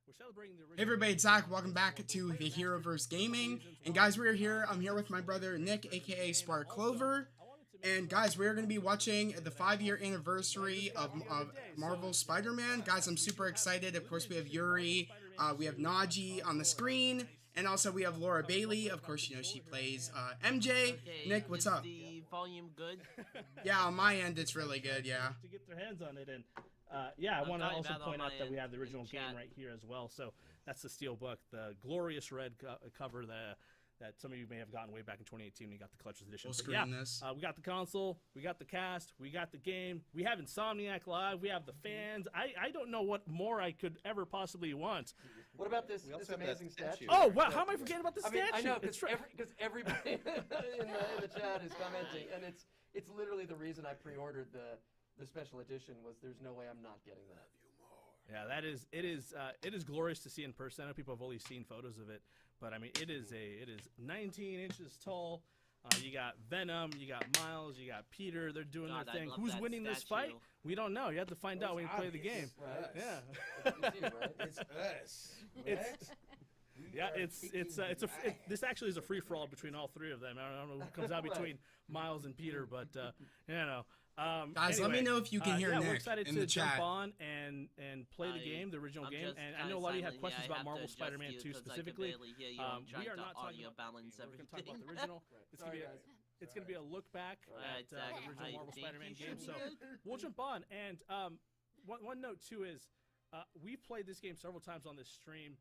We're celebrating the original. Hey everybody, it's Zach. Welcome back to the Heroverse Gaming. And guys, we're here. I'm here with my brother Nick, aka Spark Clover. And guys, we're going to be watching the 5-year anniversary of Marvel Spider-Man. Guys, I'm super excited. Of course, we have Yuri, we have Najee on the screen, and also we have Laura Bailey. Of course, you know, she plays MJ. Okay, Nick, what's up? The volume good? Yeah, on my end, it's really good, yeah. To get their hands on it, and yeah, I want to also point out that we have the original game right here as well. So that's the steel book, the glorious red cover that some of you may have gotten way back in 2018 when you got the collector's edition. We'll screen this. We got the console, we got the cast, we got the game, we have Insomniac Live, we have the fans. I don't know what more I could ever possibly want. What about this amazing statue? Oh, wow, how am I forgetting about the statue? I know, because everybody in the chat is commenting, and it's literally the reason I pre-ordered the special edition was there's no way I'm not getting that. Yeah, it is glorious to see in person. I know people have only seen photos of it, but I mean it is 19 inches tall. You got Venom, you got Miles, you got Peter. They're doing their thing. Who's winning this fight? We don't know. You have to find out when you play the game. Right? Yeah. It's you, right? It's us. Yeah, this actually is a free for all between all three of them. I don't know who comes out between Miles and Peter, but you know. Guys, anyway, let me know if you can hear yeah, Nick we're excited in to the chat. jump on and play the game, the original game. And I know a lot of you had questions about Marvel Spider-Man 2 specifically. We are not talking about balance. We're going to talk about the original. It's going to be a look back at the original Marvel Spider-Man game. So we'll jump on. And one note too is we've played this game several times on this stream.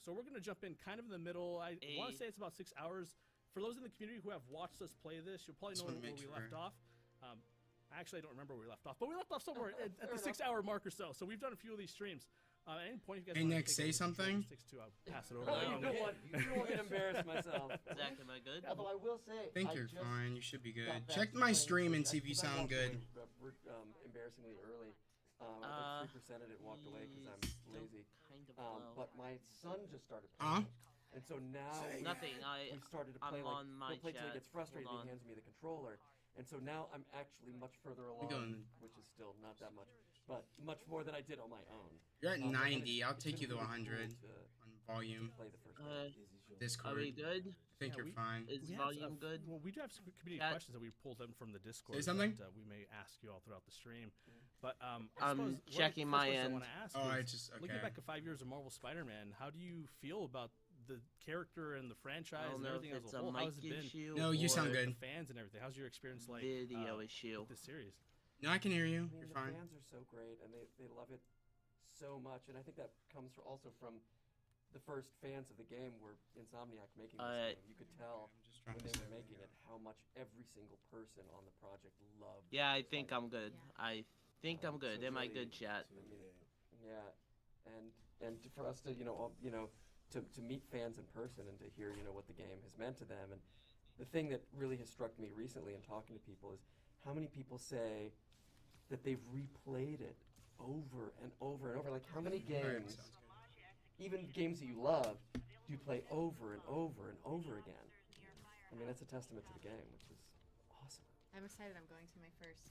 So we're going to jump in kind of in the middle. I want to say it's about 6 hours. For those in the community who have watched us play this, you'll probably know where we left off. Actually, I don't remember where we left off, but we left off somewhere at the 6-hour mark or so. So we've done a few of these streams. At any point, you guys hey, Nick, say something. I'll pass it over. You don't want me to embarrass myself. Zach, am I good? Although I will say, I think you're fine. You should be good. Check my stream and see if you sound good. Embarrassingly early. I took 3% and walked away because I'm lazy. But my son just started playing. And so now we started to play play till he gets frustrated and he hands me the controller. And so now I'm actually much further along, which is still not that much, but much more than I did on my own. You're at 90. I'll take you to 100 on volume. Play the first Discord. Are we good? I think you're fine. Is volume good? Well, we do have some community questions that we pulled in from the Discord. Say something? That we may ask you all throughout the stream. But I'm checking my end. I want to ask looking back at 5 years of Marvel Spider-Man, how do you feel about the character and the franchise and everything as a whole? How has it been? No, you sound good. The fans and everything. How's your experience like? Video issue. With this series. No, I can hear you. I mean, You're fine. The fans are so great, and they love it so much, and I think that comes also from the first fans of the game were Insomniac making this game. You could tell when they were making it how much every single person on the project loved. Yeah, I think I'm good. I think I'm good. Am I good, chat? I mean, yeah, and for us to to meet fans in person and to hear what the game has meant to them, and the thing that really has struck me recently in talking to people is how many people say that they've replayed it over and over and over. Like how many games, even games that you love, do you play over and over and over again? I mean, that's a testament to the game, which is awesome. I'm excited. I'm going to my first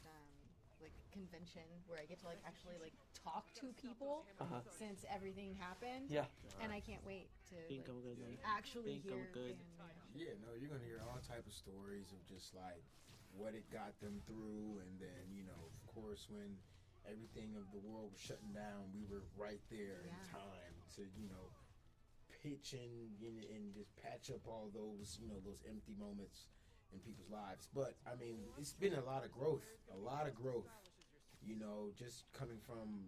convention where I get to actually talk to people since everything happened. Yeah. And I can't wait to Think actually hear. I'm good. Yeah, no, you're gonna hear all type of stories of just what it got them through, and then of course, when everything of the world was shutting down, we were right there in time to pitch and just patch up all those those empty moments in people's lives. But I mean, it's been a lot of growth, just coming from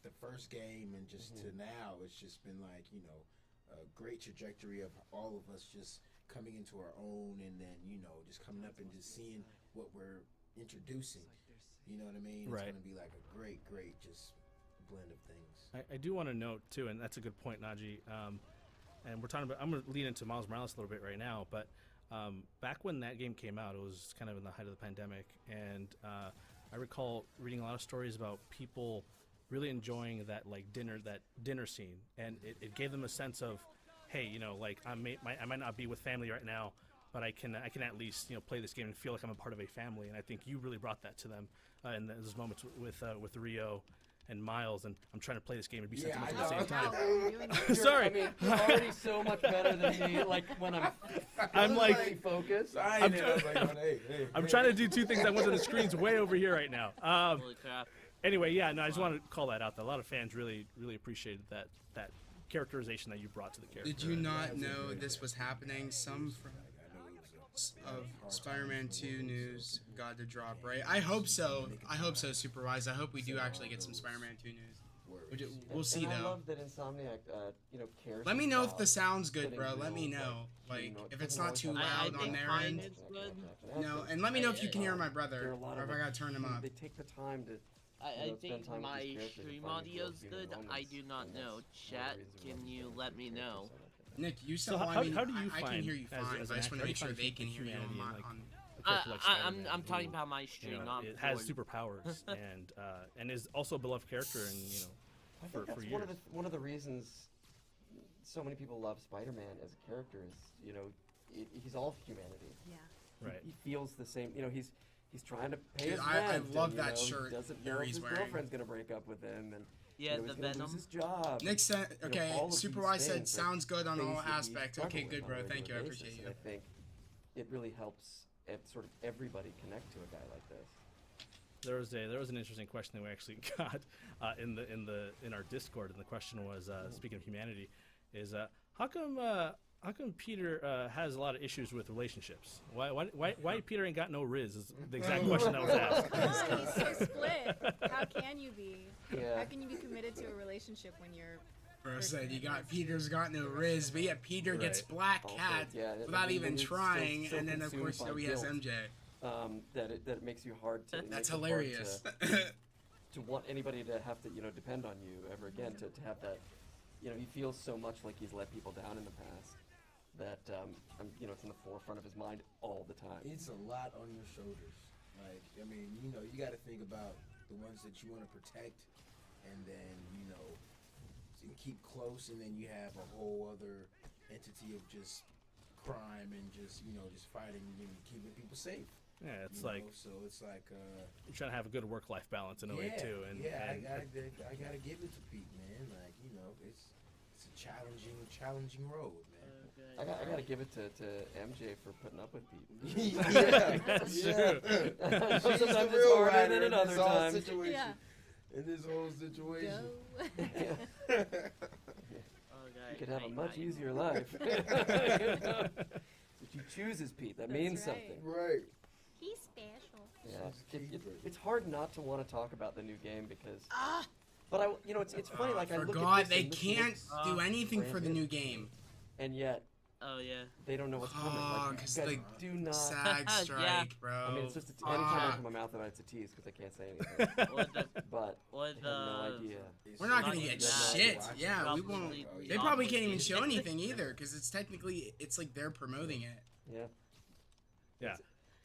the first game and just to now. It's just been a great trajectory of all of us just coming into our own, and then just coming up and just seeing what we're introducing. You know what I mean? Right. It's gonna be like a great just blend of things. I do want to note too, and that's a good point, Najee. And we're talking about. I'm going to lean into Miles Morales a little bit right now, but back when that game came out, it was kind of in the height of the pandemic, and I recall reading a lot of stories about people really enjoying that dinner scene, and it gave them a sense of, hey, I might not be with family right now, but I can at least play this game and feel like I'm a part of a family. And I think you really brought that to them in those moments with Rio and Miles, and I'm trying to play this game and be Yeah, sentimental at the same time. How are you doing that? Sorry. I mean, you're already so much better than me. Like when I'm like focused. I'm trying to do two things at once, and the screen's way over here right now. Holy crap. Anyway, yeah, no, I just want to call that out. That a lot of fans really appreciated that characterization that you brought to the character. Did you not know this was happening? Some of Spider-Man 2 news got to drop, right? I hope so. I hope so, Supervised. I hope we do actually get some Spider-Man 2 news. We'll see, and I though. love that Insomniac, cares. Let me know if the about sound's good, getting bro. Let me real, know. like, Like, if it it's doesn't not too always I loud on think their mine end. is good. No, and let me know if you can hear my brother, or if I gotta turn him up. They take the time to. I spend think time with my these characters and stream find these audio's little good. human I moments, do not and know. that's Chat, one of the reasons can why you people let me know? Nick, you said, So well, how I mean, do you I find can hear you as fine, an but I just actor, want to how do make sure you they find can hear you humanity on, in, like, on a character like Spider-Man, I'm talking who, about my stream, not it has Ford. superpowers and is also a beloved character, and I for think that's years. one of the reasons so many people love Spider-Man as a character is he's all humanity. Yeah. Right. He feels the same. He's trying to pay Dude, his I rent. love and, that he shirt doesn't know if Yuri's his wearing. girlfriend's gonna break up with him, and Yeah, he's the gonna lose Venom. his job. Nick said, okay, all of these Supervised said, things are sounds good on things all that we aspects. Okay, struggle good, with bro. on a Thank you. I regular appreciate basis, you. and I think it really helps sort of everybody connect to a guy like this. There was an interesting question that we actually got in our Discord, and the question was, speaking of humanity, is how come Peter has a lot of issues with relationships? Why Peter ain't got no Riz? Is the exact question that was asked. Oh, he's so split. How can you be? Yeah. How can you be committed to a relationship when you're? Bro said Peter's got no Riz, but yeah, Peter gets Right. Black Also, Cat yeah, I without mean, even when you're trying, so and then of consumed course by he has guilt, MJ. That it makes you hard to. That's makes it hard hilarious. To want anybody to have to depend on you ever again, to have that, he feels so much like he's let people down in the past that it's in the forefront of his mind all the time. It's a lot on your shoulders. Like, I mean, you got to think about the ones that you want to protect, and then keep close, and then you have a whole other entity of just crime and just fighting and keeping people safe. Yeah, it's so it's like you're trying to have a good work-life balance in a way too. And I gotta give it to Pete, man. Like it's a challenging road, man. I gotta give it to MJ for putting up with Pete. That's true. She's the Sometimes it's real harder rider than in in this other whole times. situation. Yeah. In this whole situation. Go. You could have a much easier life. If you choose as Pete, that means right. something. Right. He's special. Yeah, it's hard not to want to talk about the new game because. But it's funny. Like I For look God, at this they and this can't looks do anything for the brand new new. game. and yet Oh yeah. they don't know what's coming. Oh, Like, 'cause you guys the do not. SAG strike, Yeah. bro. I mean, it's just anytime I Fuck. open my mouth about it, it's a tease because I can't say anything. Or the But or I have no idea. We're not gonna Not get even shit. that. Yeah, we Probably won't. not They probably can't even with show you. anything either, because it's technically like they're promoting it. Yeah. Yeah.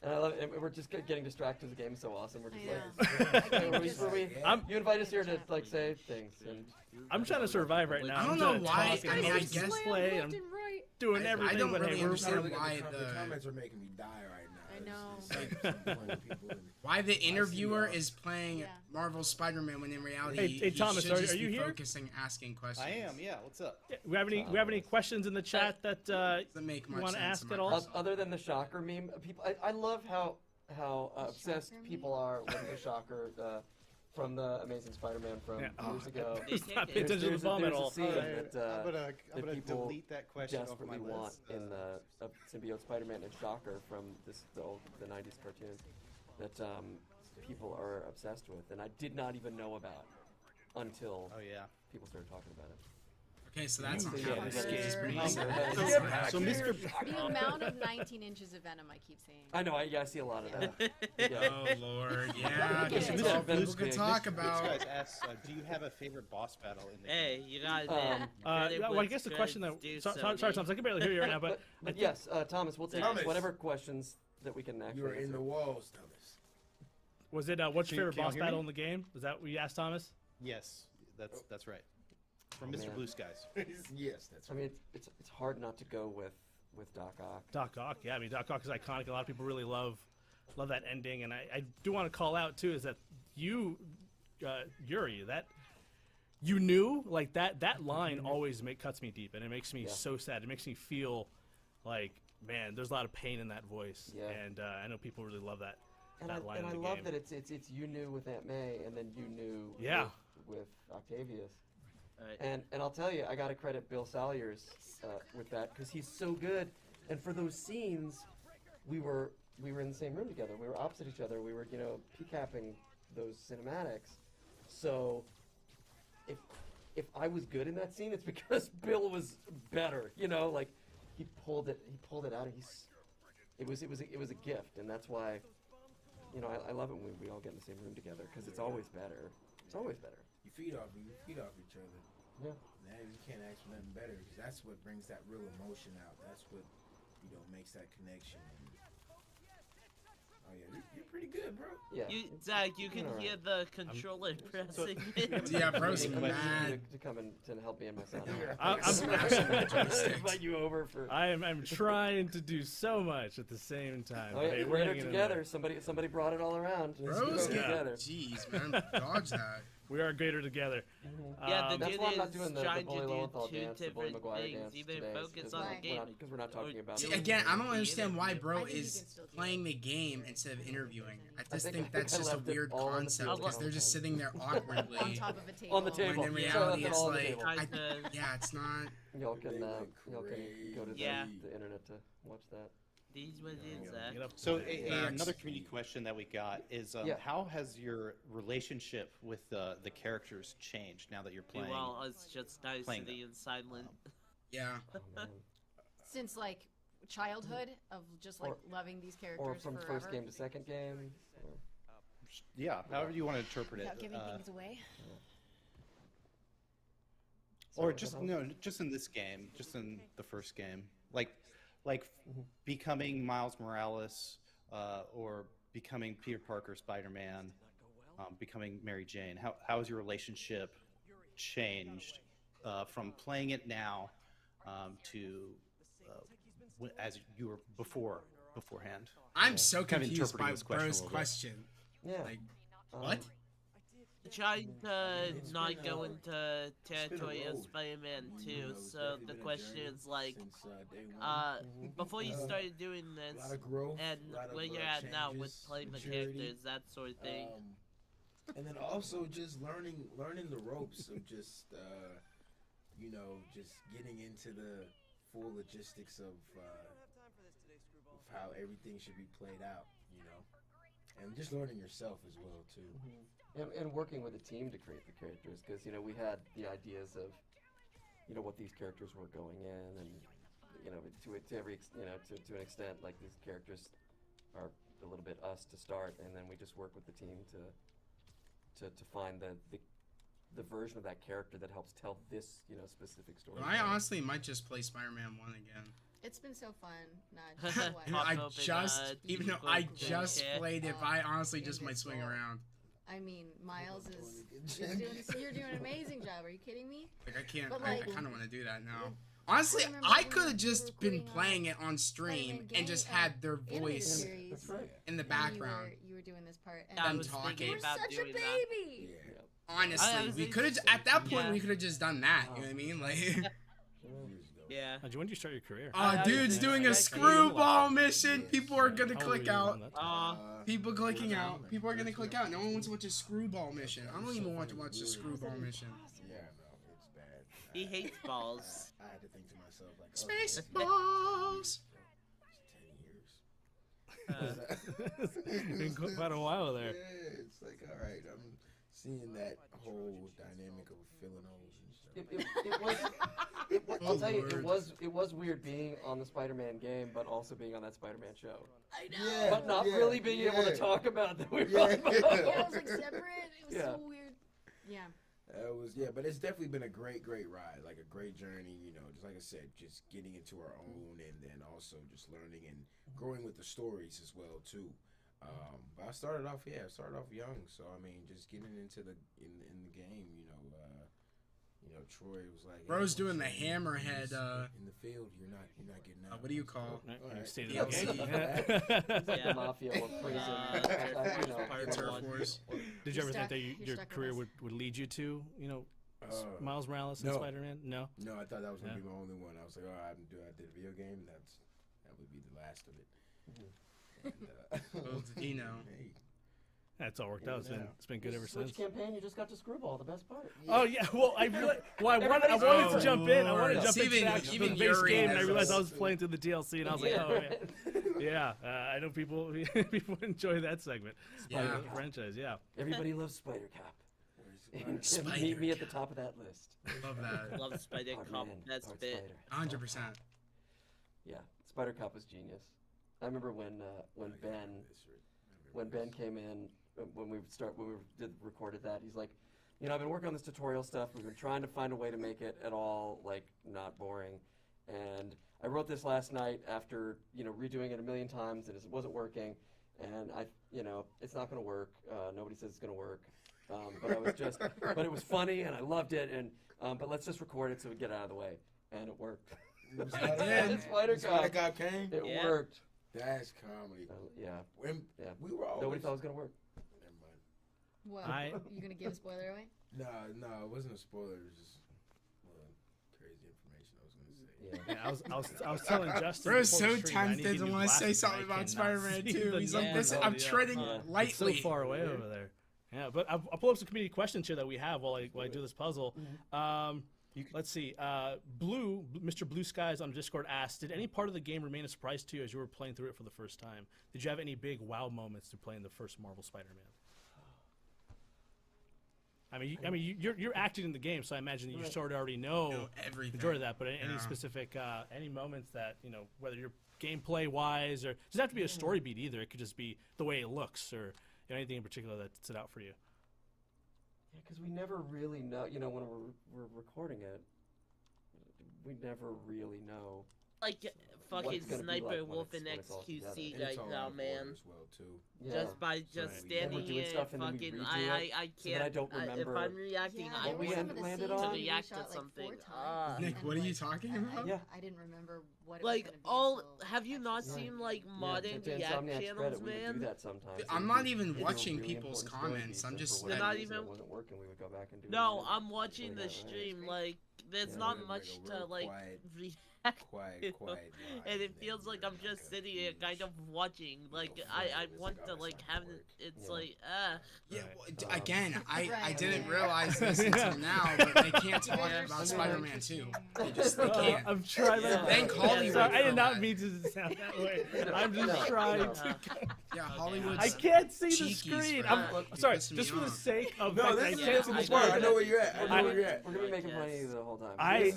And I love it. And we're just getting distracted. The game's so awesome. We're just I like, know. where we, you invite us here to like say things, and I'm trying to survive right now. I don't I'm know trying to why- talk and I mean, I host guess- and play. I'm doing I everything, don't but really hey, we're understand The why comments are making me die right now. I know. It's like some point people in- why the interviewer is playing Yeah. Marvel's Spider-Man when in reality Hey, Thomas, he are should just you be here? focusing, asking questions. I am, yeah. What's up? we have any questions in the chat that Doesn't make you much want to sense ask in at my all? personal- other than the Shocker meme, people, I love how obsessed Shocker people are with the Shocker from the Amazing Spider-Man from Yeah. years ago. They Let's not take pay it. attention to the bomb at There's a all. scene Alright, that, I'm that gonna people delete that question off my desperately want list. in the symbiote Spider-Man and Shocker from the 90s cartoon that people are obsessed with, and I did not even know about until Oh yeah. people started talking about it. Okay, so that's So, not yeah, happening. that is pretty So- So Mr. The amount of 19 inches of venom I keep saying. I know, I see a lot of that. Yeah. Oh Lord, yeah. Okay. That's Mr. all Blue people can Sky, talk This about. guy's asked, do you have a favorite boss battle in the game? Hey, you got it, man. Well, I guess the question that sorry, Thomas, I can barely hear you right now, but I think- yes, Thomas, we'll take Thomas. whatever questions that we can actually You were in answer. the walls, Thomas. was it what's your favorite Can you boss hear me? battle in the game? Was that what you asked Thomas? Yes, that's right. From Oh, Mr. man. Blue Skies. Yes, that's I right. mean, it's hard not to go with Doc Ock. Doc Ock, yeah. I mean, Doc Ock is iconic. A lot of people really love that ending, and I do want to call out too is that you, Yuri, you knew like that line always cuts me deep, and it makes me so sad. It makes me feel like, man, there's a lot of pain in that voice, and I know people really love that. And line I in the love game. that it's you knew with Aunt May, and then you knew with Octavius. Right. And I'll tell you, I gotta credit Bill Salyers with that, because he's so good. And for those scenes, we were in the same room together. We were opposite each other. We were, you know, PCApping those cinematics. So if I was good in that scene, it's because Bill was better. You know, like he pulled it out. It was a gift, and that's why, you know, I love it when we all get in the same room together, because it's always better. It's always better. You feed off each other. Yeah. Now you can't ask for nothing better, because that's what brings that real emotion out. That's what, you know, makes that connection. Oh yeah, you're pretty good, bro. Yeah. Zach, you can hear the controller pressing. Yeah, bro's mad. To come and to help me and my son. I'm smashing the joysticks. Invite you over for. I'm trying to do so much at the same time. Oh yeah, Hey, we're hanging in together. there. Somebody brought it all around. Bros, together. jeez, man, dodge that. We are greater together. Yeah, the That's dude why I'm not is doing the trying Bully to do Lowenthal two dance, the Bully different Maguire things. dance Either today, focus on the game. because we're not talking about. See, it. again, I don't understand why bro I think you is can still do playing the game instead of interviewing. I just think think that's I just a left it weird all on the concept, table. because they're just sitting there on awkwardly. top of a table. On the table. When in Yeah. reality, So it's all on the like, table. yeah, it's not. Y'all can go to Yeah. the internet to watch that. These what it is, Zach. Get up. So Facts. another community question that we got is, how has your relationship with the characters changed now that you're playing? Well, it's just nice playing to be in silent. Yeah. Oh, man. Since like childhood of just like loving these characters Or from forever. first game to second game. Yeah, however you want to interpret Without it. giving things away. Or just just in this game, just in the first game, like becoming Miles Morales, or becoming Peter Parker, Spider-Man, becoming Mary Jane. How has your relationship changed from playing it now to as you were beforehand? I'm so Kind of confused by interpreting this question a bro's little bit. question. Yeah. Like, what? Trying to not go into territory of Spider-Man 2, so the question is like, before you started doing this, and where you're at now with playing the characters, that sort of thing. And then also just learning the ropes of just you know, just getting into the full logistics of how everything should be played out, you know, and just learning yourself as well too. And working with a team to create the characters, because you know we had the ideas of, you know, what these characters were going in, and you know to an extent, like these characters are a little bit us to start, and then we just work with the team to find the version of that character that helps tell this, you know, specific story. I honestly might just play Spider-Man 1 again. It's been so fun. Not just You know, one. Pop open, even though Google I Chrome just chat. played it, I honestly just might swing around. I mean, Miles is you're doing an amazing job. Are you kidding me? Like, I can't, But, I like, kind of want to do that now. Honestly, remember I when could have we just were been putting playing it on stream Spider-Man and just game, had their animated voice series. That's right. in the And background. You were doing this part. And I them was talking. thinking you're about such a doing that. baby. Yeah. Honestly, was we could have, interested. at that point, Yeah. we could have just done that. You know what I mean? Like, Yeah. When did you start your career? dude's doing a screwball mission. People are gonna How old were click you out. on that time? People clicking out. People are gonna click out. No one wants to watch a screwball mission. I don't even want to watch a screwball mission. Yeah, no, it's bad. He hates balls. I had to think to myself like, Spaceballs. 10 years. Been quite a while there. Yeah, it's like, all right, I'm seeing that whole dynamic of filling holes and stuff. I'll tell you, Lord. it was weird being on the Spider-Man game, but also being on that Spider-Man show. I Yeah, But not really being able to talk about that we were on. Yeah, it was like separate. It was Yeah. so weird. Yeah. But it's definitely been a great ride, like a great journey, you know, just like I said, just getting into our own, and then also just learning and growing with the stories as well too. But I started off young, so I mean, just getting into the game, you know, Troy was like, Bro's hey, doing the in hammerhead. the field, you're not getting out. What do you call? Alright. State of Yeah, the game. It's like Yeah. the mafia or prison. Turf you know, Force Part Turf One. Force. Did you ever You're think that stuck your with career us. would lead you to, you know, Miles Morales and Spider-Man? No. No, I thought that was gonna be my only one. I was like, oh, I did a video game. That would be the last of it. Well, did he know? Hey. That's all worked out. It's been good ever Switch since. campaign, you just got to screwball, the best part. Oh yeah, well I wanted to jump in. I wanted to jump into the base game, and I realized I was playing through the DLC, and I was like, oh man, yeah. I know people enjoy that segment. The franchise, yeah. Everybody loves Spider Cop. Spider Meet me at the top of that list. Love that. Love Spider Cop. That's bit. 100%. Yeah, Spider Cop was genius. I remember when Ben came in. When we recorded that, he's like, I've been working on this tutorial stuff. We've been trying to find a way to make it at all like not boring, and I wrote this last night after redoing it a million times, and it wasn't working, and it's not going to work. Nobody says it's going to work, but it was funny, and I loved it, and but let's just record it so we get it out of the way, and it worked. Spider Cop came. It worked. That's comedy. We were always. Nobody thought it was going to work. What? You gonna give a spoiler away? No, it wasn't a spoiler. It was just crazy information I was gonna say. I was telling Justin. Bro, so tempted to want to say something about Spider-Man 2. He's like, I'm treading lightly. It's so far away over there. Yeah, but I'll pull up some community questions here that we have while I do this puzzle. Let's see. Mr. Blue Skies on Discord asked, did any part of the game remain a surprise to you as you were playing through it for the first time? Did you have any big wow moments through playing the first Marvel Spider-Man? I mean, you're acting in the game, so I imagine that you sort of already know everything. The majority of that. But any specific, any moments that whether you're gameplay wise or it doesn't have to be a story beat either. It could just be the way it looks or anything in particular that stood out for you. Yeah, because we never really know. When we're recording it, we never really know. Like fucking Sniper Wolf in XQC right now, man. Just by standing here, fucking, I can't. I don't remember. If I'm reacting, I want to react to something. Nick, what are you talking about? Yeah, I didn't remember what. Like have you not seen like modern react channels, man? We do that sometimes. I'm not even watching people's comments. I'm just. They're not even. Wasn't working. We would go back and do. No, I'm watching the stream. Like, there's not much to like react. Quiet. And it feels like I'm just sitting here kind of watching. Like, I want to like have it. It's like, Yeah, well, again, I didn't realize this until now, but they can't talk about Spider-Man 2. They can't. I'm trying to thank Hollywood. Sorry, I did not mean to sound that way. I'm just trying to. Yeah, Hollywood's I can't see the cheeky screen. spread. I'm sorry, just for the sake of. No, I this can't is see the the screen. I know where you're at. I know where you're at. We're gonna be making money the whole time.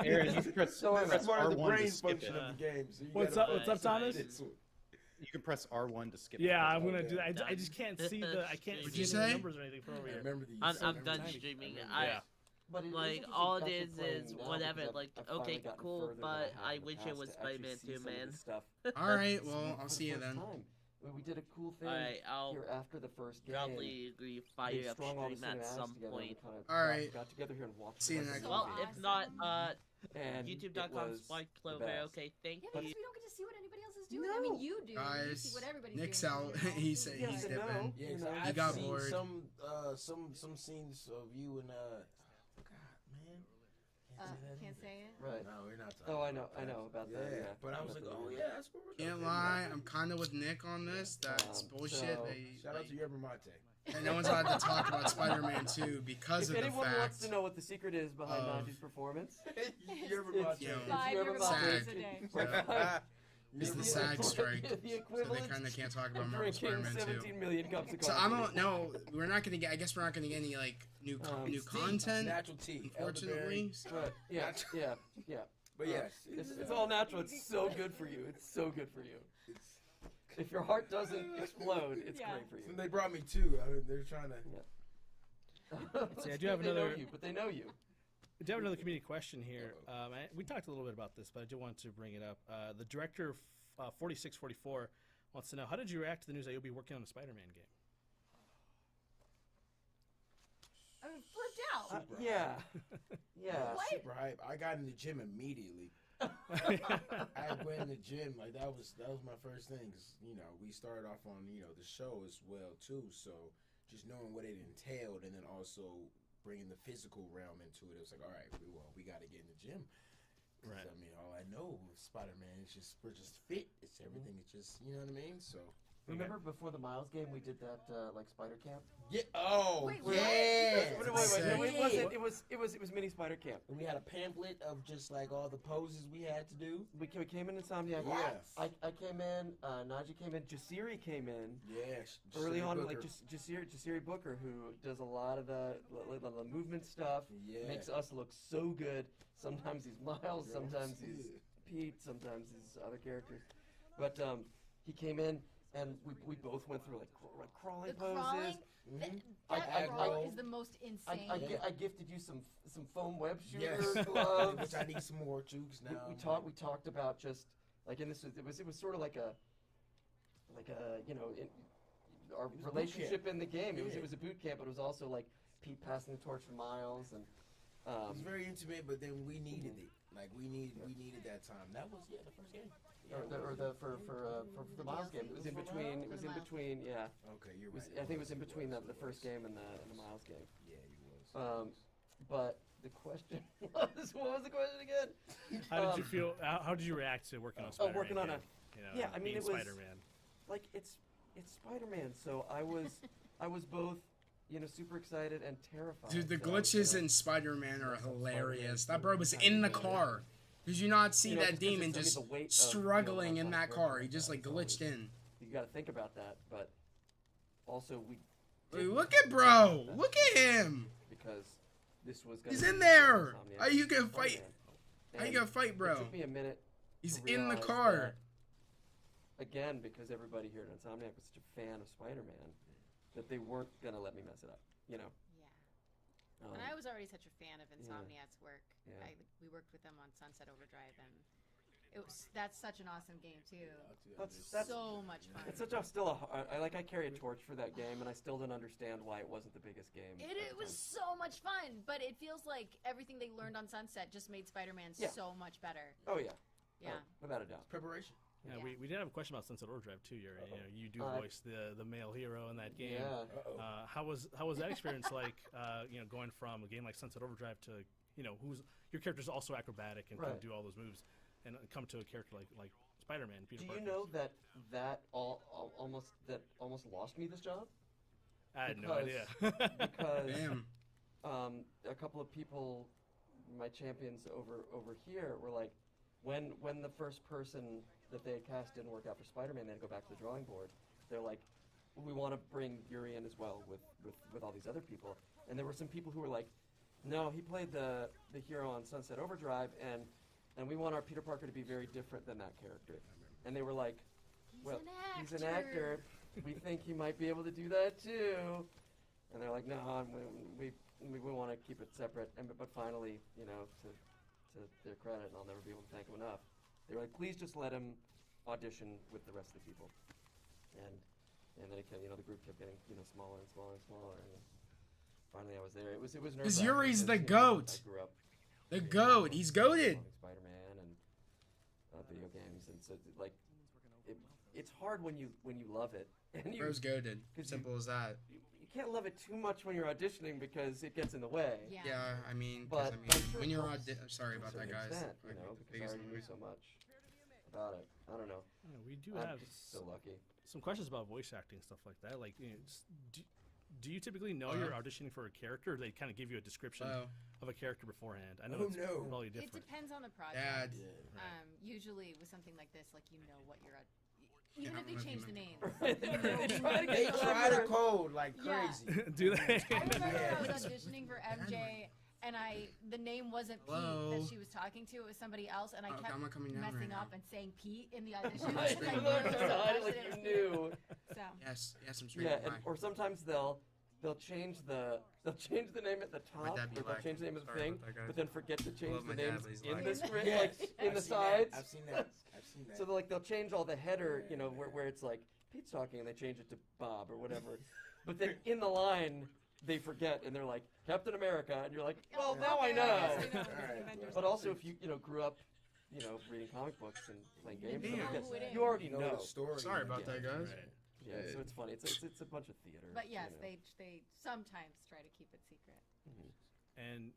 Aaron, you press part of the R1 brain to skip function it. of the game. So What's up, Thomas? You can press R1 to skip. Yeah, I'm gonna do that. I just can't see I can't What'd see you the say? numbers or anything from over here. I'm done streaming. But like all it is whatever. Like, okay, cool, but I wish it was Spider-Man 2, man. Alright, well, I'll see you then. We did a cool thing I'll here after the first game. probably fire up stream at some point. Alright. Got together here and watched. See you next Well, if not, and YouTube.com/Clover. Okay, thank Yeah, you. because we don't get to see what anybody else is doing. I mean, you do. You Guys, see what everybody's Nick's doing. out. He's dipping. Yeah, He I've got seen bored. some scenes of you and Can't say it. Right. No, we're not talking. Oh, I know about that. Yeah. But I was like, oh yeah, that's what we're Can't lie, I'm kind of with Nick on this. That's bullshit. Shout out to Yerba Mate. And no one's allowed to talk about Spider-Man 2 because if of the anyone fact. wants to know what the secret is behind Naji's performance, Yerba it's Mate. 5 Yerba Yerba Mate. Mates a day. It's the SAG strike, so they kind of can't talk about Marvel drinking Spider-Man 2. 17 million cups of So coffee. I don't know. We're not gonna get. I guess we're not gonna get any like new content. Natural tea. Unfortunately. But, yeah. But yes, It's all natural. It's so good for you. It's so good for you. If your heart doesn't explode, it's great for you. And they brought me two. I mean, they're trying to. See, I do have another. But they know you. I do have another community question here. We talked a little bit about this, but I do want to bring it up. The director, 4644, wants to know, how did you react to the news that you'll be working on a Spider-Man game? I mean, flipped out. Yeah. What? Super hype. I got in the gym immediately. I went in the gym like that was my first thing. 'Cause, we started off on the show as well too. So just knowing what it entailed, and then also bringing the physical realm into it. It was like, all right, we got to get in the gym. Right. I mean, all I know with Spider-Man is we're just fit. It's everything. It's just, you know what I mean? So. Remember before the Miles game, we did that like Spider Camp. Yeah. Oh, Wait, yeah. Wait. It was mini Spider Camp. And we had a pamphlet of just like all the poses we had to do. We came in Insomniac. Yeah. I came in. Najee came in. Jasiri came in. Yeah. Early on, like Jasiri Booker, who does a lot of the movement stuff. Yeah. Makes us look so good. Sometimes he's Miles. Sometimes he's Pete. Sometimes he's other characters. But he came in. And we both went through like crawling poses. That crawl is the most insane. I gifted you some foam web shooter Yes. gloves. Which I need some more tubes now. We talked about just like, and it was sort of like a our relationship in the game. It was a boot camp, but it was also like Pete passing the torch to Miles, and it was very intimate. But then we needed it. Like we needed that time. That was the first game. For the Miles game. It was in between. It was in between. Yeah. Okay, you're right. I think it was in between the first game and the Miles game. Yeah, you was. But the question was, what was the question again? How did you feel? How did you react to working on Spider-Man? Working on I mean, it was Spider-Man. Like it's Spider-Man, so I was both, super excited and terrified. Dude, the glitches in Spider-Man are hilarious. That bro was in the car. Did you not see that demon just struggling in that car? He just like glitched in. You got to think about that, but also Dude, look at bro. Look at him. Because this was. He's in there. How you gonna fight? How you gonna fight, bro? It took me a minute. He's in the car. Again, because everybody here at Insomniac was such a fan of Spider-Man, that they weren't gonna let me mess it up. Yeah. And I was already such a fan of Insomniac's work. Yeah. We worked with them on Sunset Overdrive, and that's such an awesome game too. That's so much fun. It's I carry a torch for that game, and I still don't understand why it wasn't the biggest game. It was so much fun, but it feels like everything they learned on Sunset just made Spider-Man so much better. Oh yeah. Yeah. Without a doubt. Preparation. Yeah, we did have a question about Sunset Overdrive too. You do voice the male hero in that game. Yeah. How was that experience like? Going from a game like Sunset Overdrive to who's your character's also acrobatic and can do all those moves, and come to a character like Spider-Man. Peter Parker. Do you know that almost lost me this job? I had no idea. Because Damn. A couple of people, my champions over here, were like, when the first person that they had cast didn't work out for Spider-Man, they had to go back to the drawing board. They're like, we want to bring Yuri in as well with all these other people. And there were some people who were like, no, he played the hero on Sunset Overdrive, and we want our Peter Parker to be very different than that character. And they were like, well, he's an actor. We think he might be able to do that too. And they're like, no, we want to keep it separate. But finally, to their credit, and I'll never be able to thank them enough, they were like, please just let him audition with the rest of the people. And then it kept, the group kept getting smaller and smaller and smaller. And finally, I was there. It was nerve-wracking. Because Yuri's the goat. I grew up. The goat. He's goated. Spider-Man and video games, and so like it's hard when you love it. And Bro's goated. Simple as that. You can't love it too much when you're auditioning because it gets in the way. Yeah, I mean, but when you're sorry about that, guys. Because I knew so much about it. I don't know. Yeah, we do have so lucky. Some questions about voice acting, stuff like that. Like, do you typically know you're auditioning for a character, or they kind of give you a description of a character beforehand? I know it's probably different. It depends on the project. Usually with something like this, like what you're even if they change the name. They try to code like crazy. Do they? I remember I was auditioning for MJ, and the name wasn't Pete that she was talking to. It was somebody else, and I kept messing up and saying Pete in the audition. Like you knew. So. Yes, I'm straight. Yeah, or sometimes they'll change the name at the top, or they'll change the name of the thing, but then forget to change the names in the script, like in the sides. I've seen that. So they'll change all the header, where it's like Pete's talking, and they change it to Bob or whatever. But then in the line, they forget, and they're like Captain America, and you're like, well, now I know. But also, if you grew up, reading comic books and playing games, you already know the story. Sorry about that, guys. Yeah, so it's funny. It's a bunch of theater. But yes, they sometimes try to keep it secret. And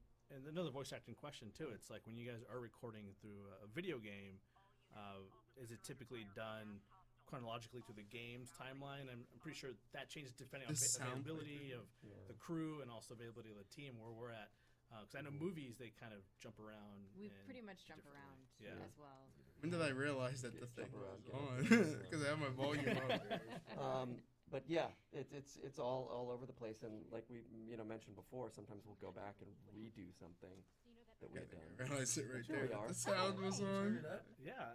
another voice acting question too. It's like when you guys are recording through a video game, is it typically done chronologically through the game's timeline? I'm pretty sure that changes depending on availability of the crew and also availability of the team where we're at. Because I know movies, they kind of jump around. We pretty much jump around as well. When did I realize that the thing was on? Because I have my volume up. But yeah, it's all over the place, and like we mentioned before, sometimes we'll go back and redo something that we've done. I realized it right there. The sound was on. Yeah,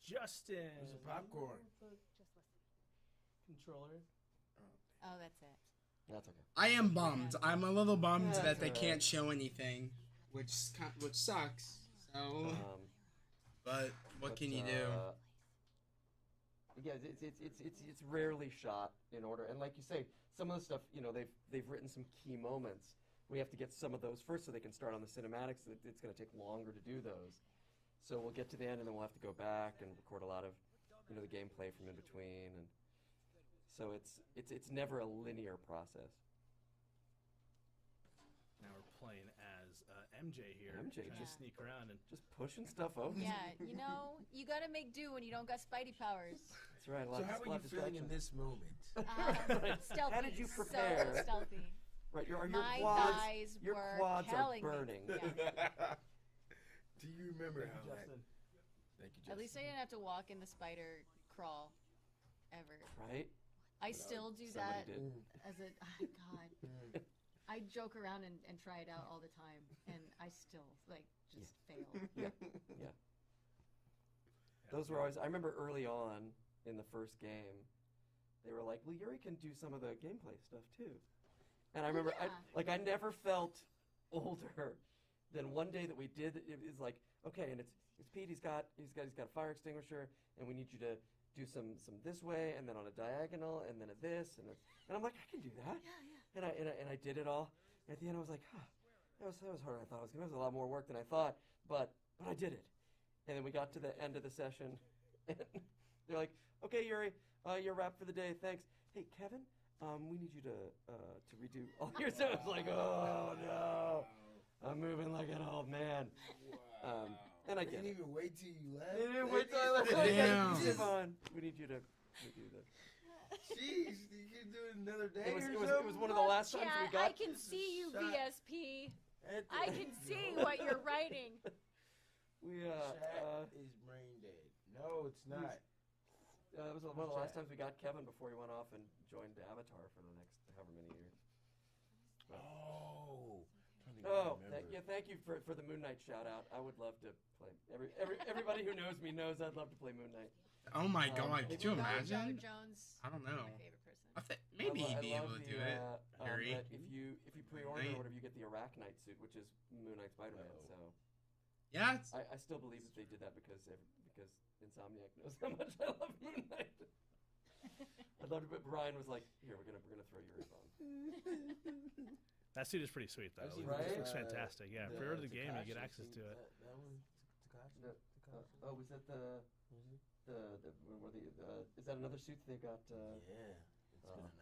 Justin. There's a popcorn. Controller. Oh, that's it. That's okay. I am bummed. I'm a little bummed that they can't show anything, which sucks. So, but what can you do? Yeah, it's rarely shot in order, and like you say, some of the stuff they've written some key moments. We have to get some of those first so they can start on the cinematics. It's going to take longer to do those, so we'll get to the end and then we'll have to go back and record a lot of the gameplay from in between, and so it's never a linear process. Now we're playing as MJ here. MJ just sneak around and just pushing stuff over. Yeah, you gotta make do when you don't got Spidey powers. That's right. So how are you feeling in this moment? Stealthy. How did you prepare? So stealthy. Right, your My quads, guys your were quads are telling burning. Me. Yeah. Do you remember how that? Thank you, Justin. At least I didn't have to walk in the spider crawl, ever. Right. I still do that did. as a God. I joke around and try it out all the time, and I still just fail. Yeah. Those were always. I remember early on in the first game, they were like, "Well, Yuri can do some of the gameplay stuff too," and I remember, I never felt older than one day that we did. It was like, okay, and it's Pete. He's got a fire extinguisher, and we need you to do some this way, and then on a diagonal, and then a this, and I'm like, I can do that. Yeah. And I did it all. And at the end, I was like, that was harder than I thought it was. It was a lot more work than I thought, but I did it. And then we got to the end of the session, and they're like, okay, Yuri, you're wrapped for the day. Thanks. Hey, Kevin, we need you to redo all your stuff. I was like, oh no, I'm moving like an old man. Wow. And I get didn't even wait till you left. They didn't wait till I left. Damn. Come on, we need you to redo this. Jeez, you can do it another day. It was one of the last times we got. I can see you, VSP. I can see what you're writing. Chat is brain dead. No, it's not. It was one of the last times we got Kevin before he went off and joined Avatar for the next however many years. Thank you for the Moon Knight shout out. I would love to play. Everybody who knows me knows I'd love to play Moon Knight. Oh my God! Could you imagine? Jones. I don't know. My favorite person. Maybe he'd be able to do it. Harry. If you pre-order or whatever, you get the Arachnite suit, which is Moon Knight Spider-Man. So yeah, I still believe that they did that because Insomniac knows how much I love Moon Knight. I'd love to, but Brian was like, "Here, we're gonna throw yours on." That suit is pretty sweet, though. It looks fantastic. Yeah, pre-order the game and you get access to it. That one, Takashi. Was that is that another suit they got? Yeah, it's been announced.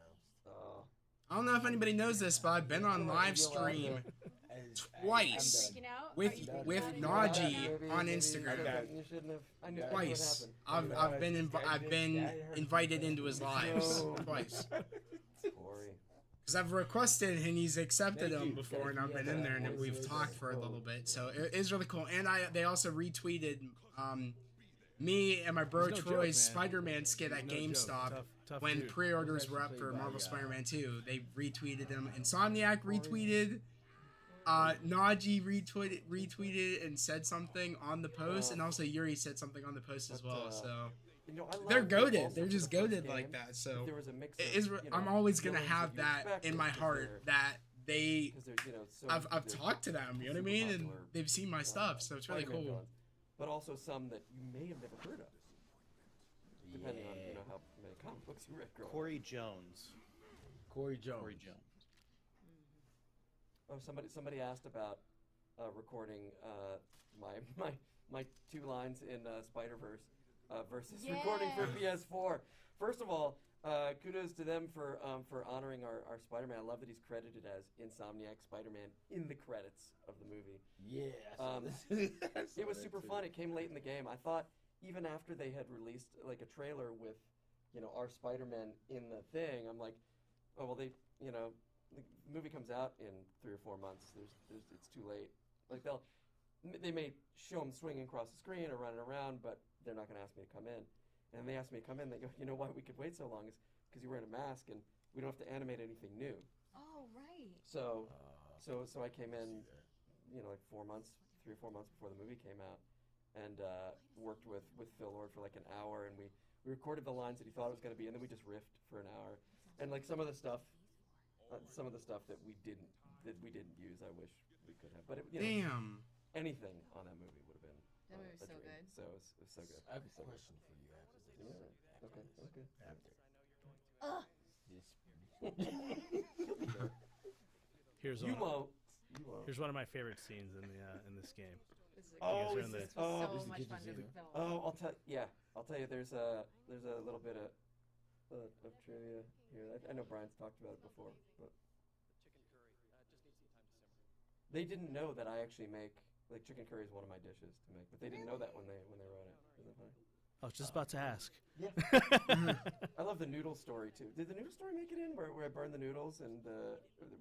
I don't know if anybody knows this, but I've been on live stream twice with Najee on Instagram. Twice. I've been invited into his lives twice. Because I've requested and he's accepted them before, and I've been in there and we've talked for a little bit. So it is really cool. And they also retweeted me and my bro Troy's Spider-Man skit at GameStop when pre-orders were up for Marvel Spider-Man 2. They retweeted him. Insomniac retweeted. Najee retweeted and said something on the post, and also Yuri said something on the post as well. So they're goated. They're just goated like that. So I'm always gonna have that in my heart that I've talked to them. You know what I mean? And they've seen my stuff, so it's really cool. But also some that you may have never heard of, depending on how many comic books you read. Corey Jones. Oh, somebody asked about recording my 2 lines in Spider-Verse versus recording for PS4. First of all, Kudos to them for honoring our Spider-Man. I love that he's credited as Insomniac Spider-Man in the credits of the movie. Yeah. It was super fun. It came late in the game. I thought even after they had released like a trailer with, our Spider-Man in the thing, I'm like, oh well, the movie comes out in 3 or 4 months. It's too late. Like they may show him swinging across the screen or running around, but they're not going to ask me to come in. And they asked me to come in. They go, you know why we could wait so long is because you're wearing a mask and we don't have to animate anything new. Oh, right. So I came in, like 3 or 4 months before the movie came out, and worked with Phil Lord for like an hour, and we recorded the lines that he thought it was going to be, and then we just riffed for an hour. And like some of the stuff that we didn't use, I wish we could have. But Damn. Anything on that movie would have been. That movie was so good. So it was so good. I have a question for you after this. Yeah. Okay. After. Here's You won't. Here's one of my favorite scenes in this game. This is so much fun to film. I'll tell you. There's a little bit of trivia here. I know Brian's talked about it before, but they didn't know that I actually make chicken curry is one of my dishes to make, but they didn't know that when they wrote it. Isn't that funny? I was just about to ask. Yeah. I love the noodle story too. Did the noodle story make it in where I burned the noodles and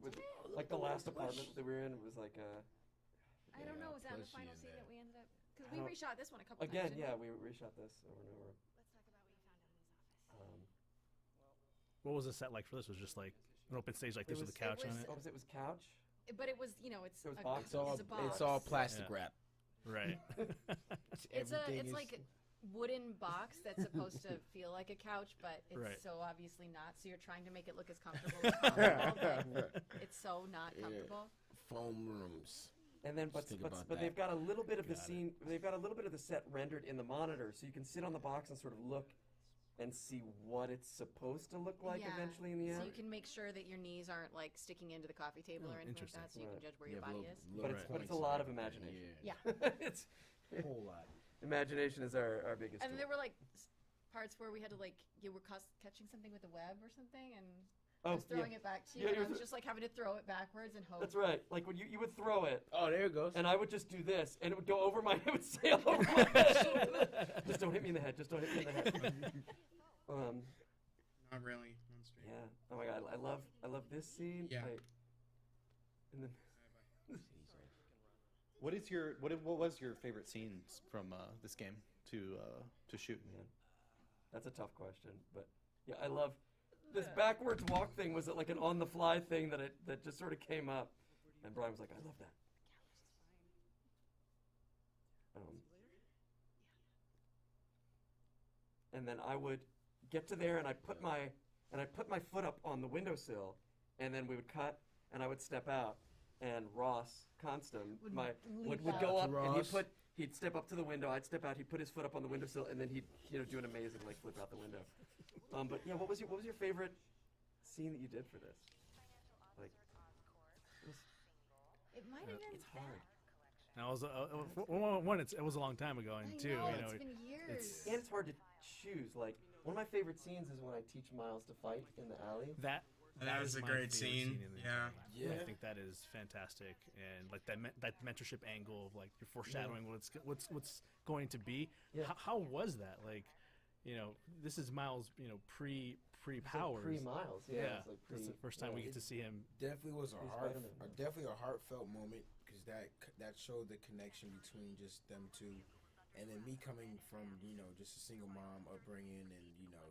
with like the last apartment that we were in was like I don't know. Was that the final scene that we ended up? Because we reshot this one a couple again. times. Yeah, we reshot this over and over. Let's talk about what you found in Emily's office. What was the set like for this? Was it just like an open stage like this with a couch on it? It was couch. But it was, it's It was a box. box. It's all plastic wrap. Right. It's like a wooden box that's supposed to feel like a couch, but it's so obviously not. So you're trying to make it look as comfortable as possible, but it's so not comfortable. Foam rooms. And then, but they've got a little bit of the scene. They've got a little bit of the set rendered in the monitor, so you can sit on the box and sort of look and see what it's supposed to look like eventually in the end. So you can make sure that your knees aren't like sticking into the coffee table or anything like that, so you can judge where your body is. But it's a lot of imagination. Yeah. It's a whole lot. Imagination is our biggest And tool. there were like parts where we had to you were catching something with a web or something, and I was throwing it back to you, and I was just like having to throw it backwards and hope. That's right. Like when you would throw it. Oh, there it goes. And I would just do this, and it would go over my. It would sail over my head. Just don't hit me in the head. Just don't hit me in the head. Not really. Yeah. Oh my God, I love this scene. Yeah. And then. What was your favorite scenes from this game to shoot? Man, that's a tough question, but yeah, I love this backwards walk thing. Was it like an on the fly thing that just sort of came up, and Brian was like, I love that. And then I would get to there, and I put my foot up on the windowsill, and then we would cut, and I would step out, and Ross Constant would go up, and he'd step up to the window, I'd step out, he'd put his foot up on the windowsill, and then he'd do an amazing flip out the window. But yeah, what was your favorite scene that you did for this? Like, it might have been. It's hard. Now, it was a long time ago, and two, it's been years. And it's hard to choose. Like, one of my favorite scenes is when I teach Miles to fight in the alley. That is a great scene. Yeah. I think that is fantastic, and like that mentorship angle of like you're foreshadowing what's going to be. Yeah. How was that? Like, this is Miles, pre-powers. Pre-Miles, yeah. It's the first time we get to see him. Definitely was definitely a heartfelt moment, because that showed the connection between just them two, and then me coming from just a single mom upbringing, and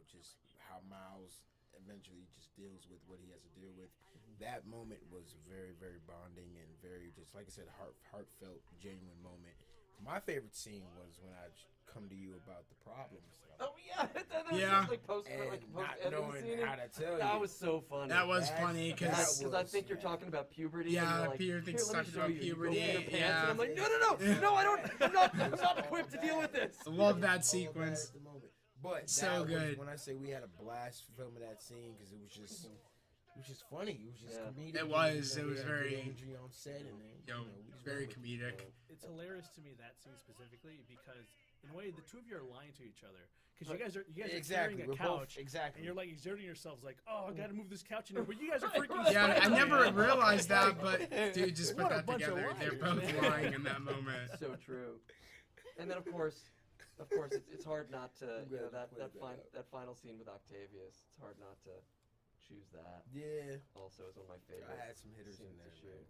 just how Miles eventually just deals with what he has to deal with. That moment was very, very bonding and very, just like I said, heartfelt, genuine moment. My favorite scene was when I come to you about the problems. Oh yeah, yeah. Like post not knowing how to tell you. That was so funny. That was funny because I think you're talking about puberty. Yeah, and like, Peter thinks talking about puberty. Yeah. And I'm like, no, I don't. I'm not equipped to deal with this. Love that sequence. But so good. When I say we had a blast filming that scene, because it was just funny. It was just comedic. It was very energy on set, and very comedic. It's hilarious to me, that scene specifically, because in a way, the two of you are lying to each other. Because you guys are exactly. carrying a couch, exactly. and you're like exerting yourselves, like, oh, I got to move this couch in here. But you guys are freaking. Yeah, I never realized that, but dude, just put What a that bunch of together. They're liars, both man. lying in that moment. So true. And then of course, it's hard not to that final scene with Octavius. It's hard not to choose that. Yeah. Also, is one of my favorite. I had some hitters in scenes there, to shoot.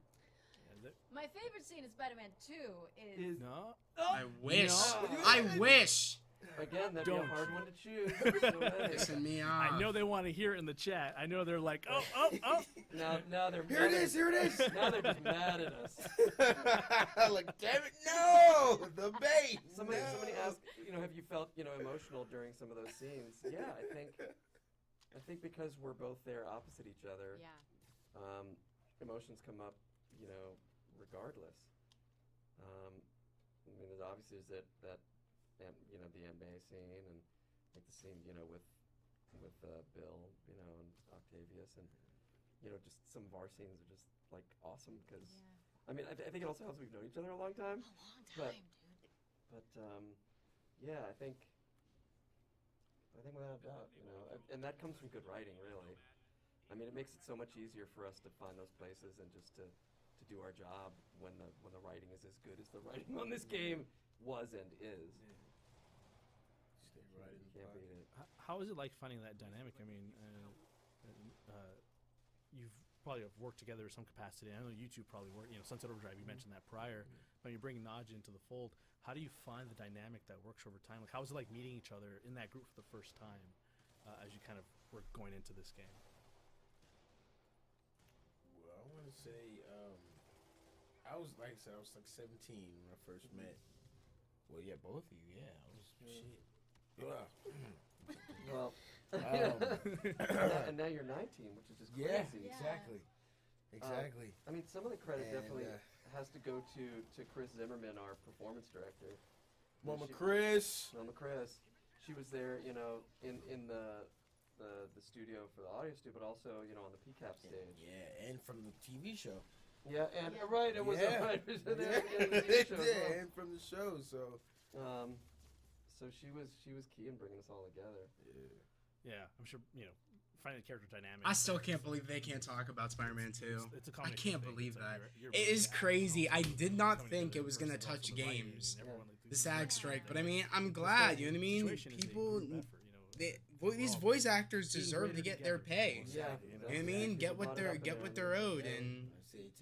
My favorite scene in Spider-Man 2 is No. I wish. No. I wish. Again, that'd be Don't. a hard one to choose. There's so many. Pissing me off. I know they want to hear it in the chat. I know they're like, oh. Now they're Here it is. Here it is. Now they're just mad at us. Like, damn it, no! The bait. Somebody no. asked, have you felt, emotional during some of those scenes? Yeah, I think because we're both there opposite each other. yeah. Emotions come up, regardless. There's obviously that the Mbae scene and like the scene, with Bill, and Octavius, and just some of our scenes are just like awesome because I think it also helps we've known each other a long time. A long time, dude. But yeah, I think without a doubt, and that comes from good writing, really. It makes it so much easier for us to find those places and just to do our job when the writing is as good as the writing on this game was and is. Stay right in the Can't pocket. beat it. How is it like finding that dynamic? You've probably have worked together in some capacity. I know you two probably work. Sunset Overdrive. You mentioned that prior. When you bring Naj into the fold, how do you find the dynamic that works over time? Like, how is it like meeting each other in that group for the first time, as you kind of were going into this game? Well, I want to say, I was like 17 when I first met. Well, yeah, both of you. Yeah, I was shit. Well, and now you're 19, which is just Yeah, crazy. exactly. Some of the credit And, definitely has to go to Chris Zimmerman, our performance director. Mama Chris. Mama Chris. She was there, in the studio for the audio studio, but also, on the PCAP stage. Yeah, and from the TV show. Yeah, and right, it was Yeah. a writer there in the TV show as well. And from the show, so. So she was key in bringing us all together. Yeah, I'm sure. Finding the character dynamic. I still can't believe they can't talk about Spider-Man 2. It's a I combination can't thing. believe It's like that. you're It is really crazy. I did not coming think together it was going to first and touch also the writing games. and everyone, like, The SAG strike. But I'm glad, you know what I mean? situation is a People, group effort, these all voice actors being deserve to greater get their together. pay. Yeah, You know what I mean? Get what they're owed, and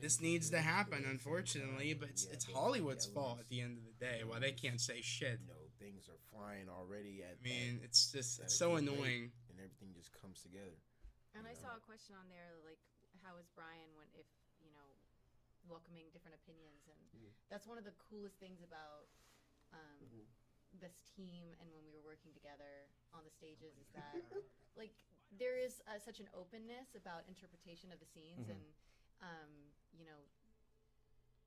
this needs to happen, unfortunately. But it's Hollywood's fault at the end of the day. Why they can't say shit. Things are flying already. It's so annoying. And everything just comes together. And I saw a question on there, like, how is Brian if welcoming different opinions, and that's one of the coolest things about this team and when we were working together on the stages is that like there is such an openness about interpretation of the scenes, and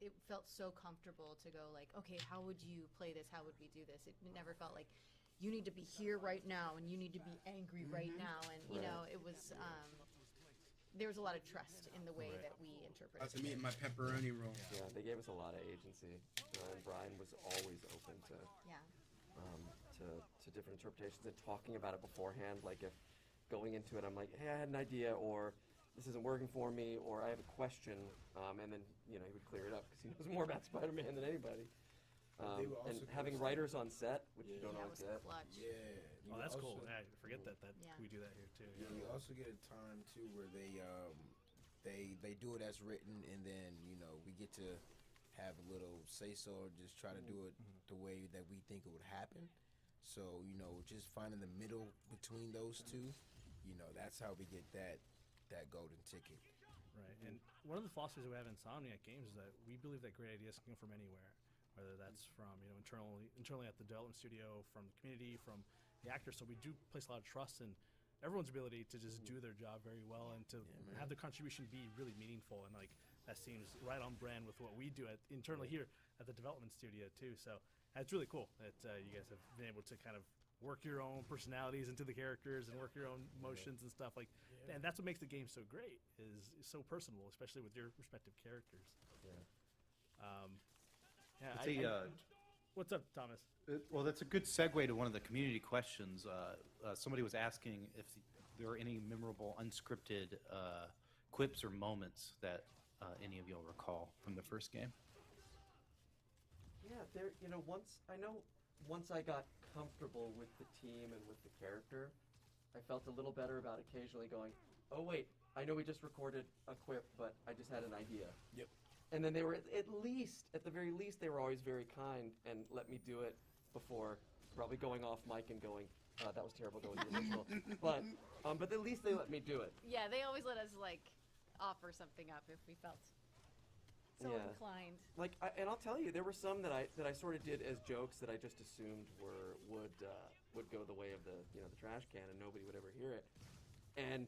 it felt so comfortable to go like, okay, how would you play this? How would we do this? It never felt like you need to be here right now and you need to be angry right now, and it was there was a lot of trust in the way that we interpreted. About to meet my pepperoni roll. Yeah, they gave us a lot of agency, and Brian was always open to to different interpretations and talking about it beforehand. Like if going into it, I'm like, hey, I had an idea, or this isn't working for me, or I have a question, and then he would clear it up because he knows more about Spider-Man than anybody. And having writers on set, which you don't always get. Clutch. Yeah. Oh, that's cool. Yeah, forget that we do that here too. Yeah. You also get a time too where they do it as written, and then we get to have a little say so, or just try to do it the way that we think it would happen. So just finding the middle between those two, that's how we get that golden ticket. Right. And one of the philosophies that we have in Insomniac games is that we believe that great ideas can come from anywhere. Whether that's from internally at the development studio, from the community, from the actors. So we do place a lot of trust in everyone's ability to just do their job very well and to have their contribution be really meaningful. And like that seems right on brand with what we do internally here at the development studio too. So it's really cool that you guys have been able to kind of work your own personalities into the characters and work your own emotions and stuff like. And that's what makes the game so great. Is so personable, especially with your respective characters. Yeah. Yeah, What's up, Thomas? Well, that's a good segue to one of the community questions. Somebody was asking if there are any memorable unscripted quips or moments that any of you will recall from the first game. Yeah, once I got comfortable with the team and with the character, I felt a little better about occasionally going, oh wait, I know we just recorded a quip, but I just had an idea. Yep. And then they were at the very least, they were always very kind and let me do it before probably going off mic and going, that was terrible, going to the original. But at least they let me do it. Yeah, they always let us offer something up if we felt so inclined. And I'll tell you, there were some that I sort of did as jokes that I just assumed would go the way of the trash can and nobody would ever hear it, and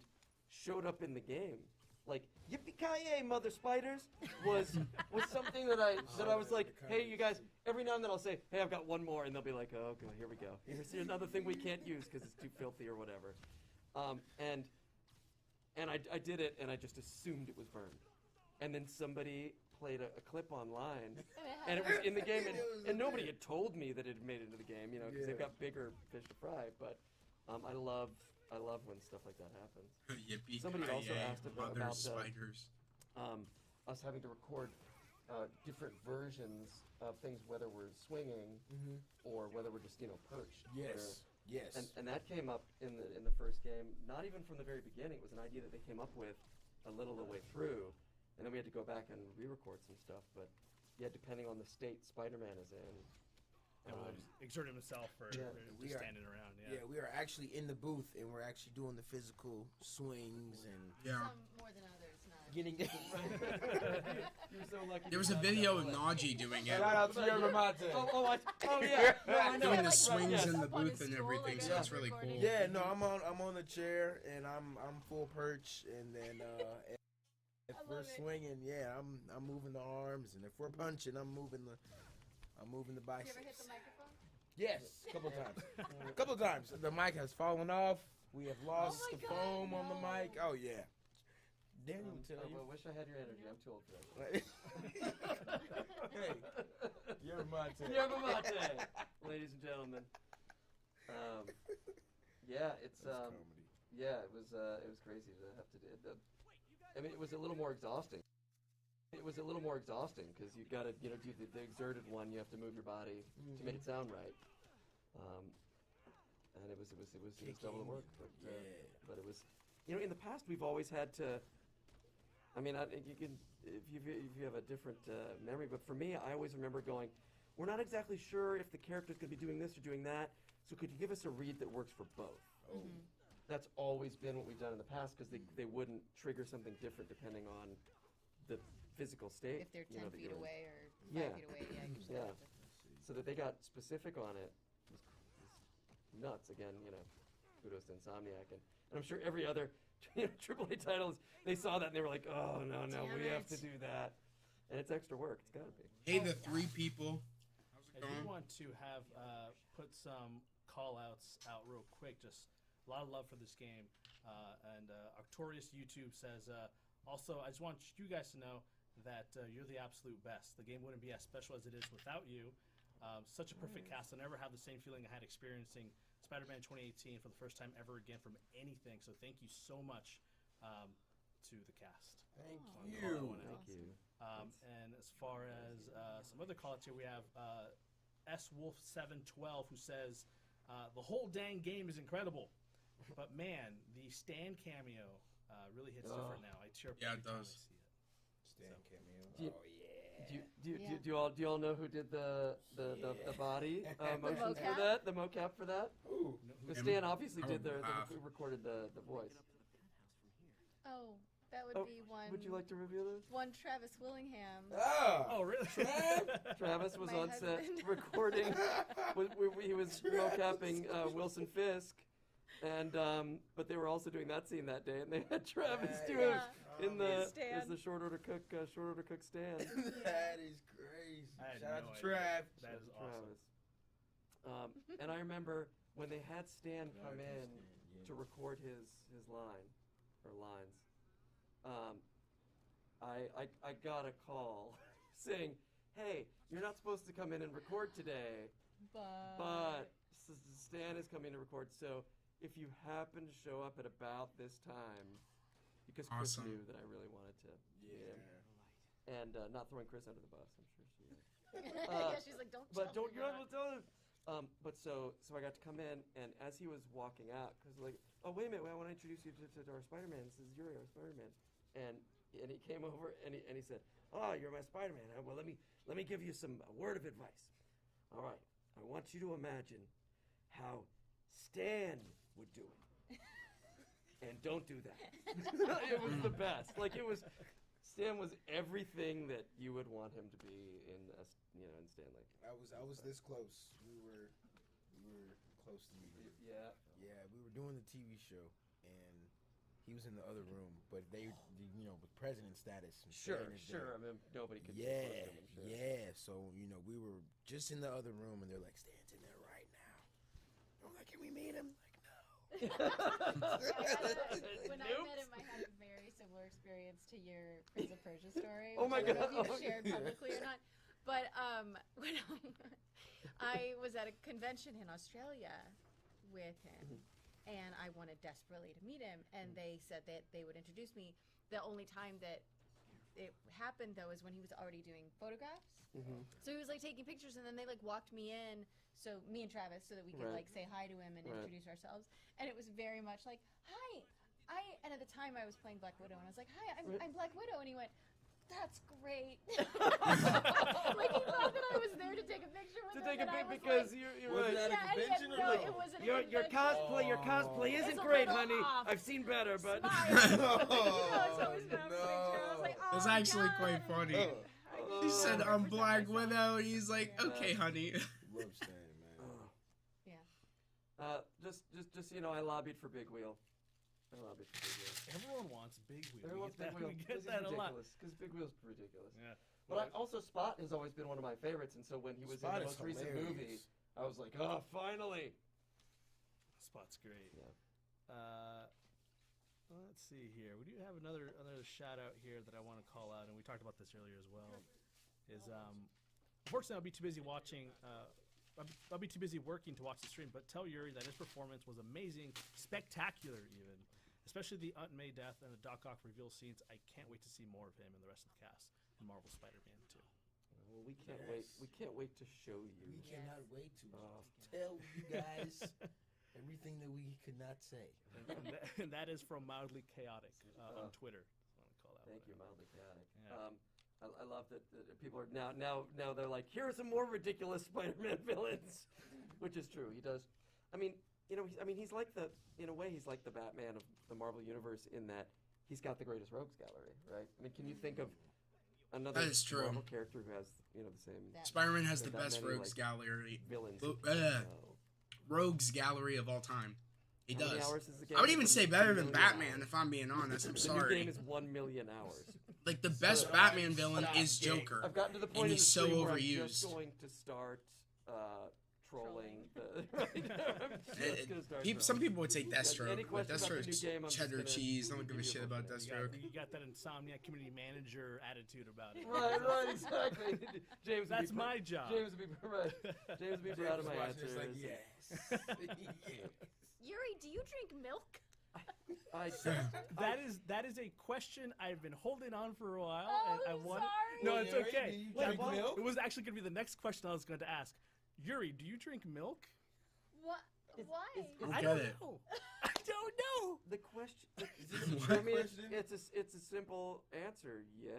showed up in the game. Like yippee-ki-yay, mother spiders was something that I was like, hey, you guys. Every now and then I'll say, hey, I've got one more, and they'll be like, oh, okay, here we go. Here's another thing we can't use because it's too filthy or whatever. And I did it, and I just assumed it was burned. And then somebody played a clip online, and it was in the game, and nobody had told me that it had made it into the game, because they've got bigger fish to fry. But I love when stuff like that happens. Somebody also asked about spiders. Us having to record different versions of things, whether we're swinging or whether we're just perched. Yes. Yes. And that came up in the first game. Not even from the very beginning. It was an idea that they came up with a little of the way through, and then we had to go back and re-record some stuff. But yeah, depending on the state Spider-Man is in. Exerting himself for just standing around. Yeah, we are actually in the booth, and we're actually doing the physical swings and some more than others. Not getting. You're so lucky. There was a video of Najee doing it. Shout out to Yerba Mate. Oh yeah. No, I know. Doing the swings in the Up on booth his and stool, everything, like so a that's really cool. recording. Yeah, no, I'm on the chair, and I'm full perch, and then if we're swinging, I'm moving the arms, and if we're punching, I'm moving the Did you biceps. ever hit the microphone? Yes, a couple times. A couple times. The mic has fallen off. We have lost my the God, foam on the no. mic. Oh yeah. Daniel will tell you. I wish I had your energy. I'm too old for that. Hey, Yerba Mate. Yerba Mate, ladies and gentlemen. Yeah, it's comedy. yeah, it was crazy to have to do it. I mean, it was a little more exhausting. Because you got to do the exerted one. You have to move your body to make it sound right. And it was double the work. But it was, in the past we've always had to. I mean, you can if you have a different memory, but for me, I always remember going, we're not exactly sure if the character's going to be doing this or doing that. So could you give us a read that works for both? That's always been what we've done in the past because they wouldn't trigger something different depending on the physical state. If they're 10 feet away or 5 Yeah. feet away, usually. Yeah. So that they got specific on it was nuts. Again, kudos to Insomniac, and I'm sure every other AAA titles, they saw that and they were like, oh no, Damn we have to it. do that, and it's extra work. It's gotta be. Hey, the three people. I do want to have put some call-outs out real quick. Just a lot of love for this game. And Arctorius YouTube says, also, I just want you guys to know that you're the absolute best. The game wouldn't be as special as it is without you. Such a perfect cast. I'll never have the same feeling I had experiencing Spider-Man 2018 for the first time ever again from anything. So thank you so much to the cast. Thank Aw. you. Thank you. And as far as some other call-outs here, we have SWolf712 who says, the whole dang game is incredible. But man, the Stan cameo really hits different now. I cheer up every time I see it. Stan cameo. Do you all know who did the body motions for mocap? that? The mocap for that? Ooh. Because Stan obviously Oh, did wow. recorded the voice. Oh, that would be one. Would you like to reveal this? One Travis Willingham. Oh, really? Travis was My on set husband. recording. He was mocapping Wilson Fisk, and but they were also doing that scene that day, and they had Travis do it in the Stan. as the short order cook stand. That is crazy. I had Shout out no to idea. Trav. That is awesome. Travis. And I remember when they had Stan come in to record his lines. I got a call saying, hey, you're not supposed to come in and record today, but Stan is coming to record, so if you happen to show up at about this time, because Chris knew that I really wanted to meet him. And not throwing Chris under the bus, I'm sure she is. Yeah, she's like, don't tell you're not tell him. But so I got to come in, and as he was walking out, because like, oh wait a minute, I want to introduce you to our Spider-Man. This is Yuri, our Spider-Man. And he came over and he said, oh, you're my Spider-Man. Well, let me give you a word of advice. All right, I want you to imagine how Stan would do it, and don't do that. It was the best. Like Stan was everything that you would want him to be in Stanley. I was this close. We were close to meeting. Yeah. Yeah, we were doing the TV show, and he was in the other room, but they, with president status. And Sure. I mean, nobody could. Yeah, him, sure. yeah. So we were just in the other room, and they're like, Stan's in there right now. I'm like, can we meet him? Like, no. When I met him, I had a very similar experience to your Prince of Persia story. Oh my God! I don't know if you've shared publicly or not. But when I was at a convention in Australia with him, and I wanted desperately to meet him, and they said that they would introduce me. The only time that it happened, though, is when he was already doing photographs. So he was like taking pictures, and then they like walked me in, so me and Travis, so that we could like say hi to him and introduce ourselves. And it was very much like, hi, and at the time I was playing Black Widow, and I was like, hi, I'm Black Widow, and he went, that's great. Like he thought that I was there to take a picture with him. To take a picture like, because you're right. Was that a convention or no? It wasn't Your cosplay isn't great, honey. I've seen better, but. It's actually quite funny. He said, I'm Black Widow. He's like, okay, honey. Love Stan, man. Yeah. Just I lobbied for Big Wheel. Everyone wants Big Wheel. Everyone wants Big Wheel. We get that a lot. Because Big Wheel's ridiculous. Yeah. But also Spot has always been one of my favorites, and so when he was in the most recent movie, I was like, oh, finally. Spot's great. Yeah. Let's see here. We do have another shout out here that I want to call out, and we talked about this earlier as well. Unfortunately, I'll be too busy watching. I'll be too busy working to watch the stream. But tell Yuri that his performance was amazing, spectacular even, especially the Aunt May death and the Doc Ock reveal scenes. I can't wait to see more of him and the rest of the cast in Marvel Spider-Man 2. Well, we can't wait. We can't wait to show you. We cannot wait to tell you guys everything that we could not say. And that is from Mildly Chaotic on Twitter. I want to call that. Thank you, Mildly Chaotic. Yeah. I love that people are now they're like, here are some more ridiculous Spider-Man villains, which is true. He does. I mean, he's like in a way, he's like the Batman of the Marvel Universe in that he's got the greatest rogues gallery, right? I mean, can you think of another Marvel character who has the same? Spider-Man has the best rogues gallery. Villains. Rogues gallery of all time. He How many does. hours is the game? I would even say better than Batman, if I'm being honest. I'm The sorry. new game is 1 million hours. Like the best Batman villain is Joker. I've gotten to the point and in he's the so stream where overused. I'm just going to start trolling. Some people would say Deathstroke. Any But question about the new Deathstroke's game, I'm just cheddar gonna cheese. I don't give a give you shit a about vote. Deathstroke. You got that Insomniac community manager attitude about it. Right, exactly. James, That's my job. James would be right. James would be proud of my answers. Like, yes. Yuri, do you drink milk? That is a question I've been holding on for a while, Oh, and I I'm want. sorry. No, it's Yuri, okay. do you Wait, drink milk? It was actually going to be the next question I was going to ask. Yuri, do you drink milk? What? Why? I don't know. I don't know. The question. What? I mean, it's a simple answer. Yes.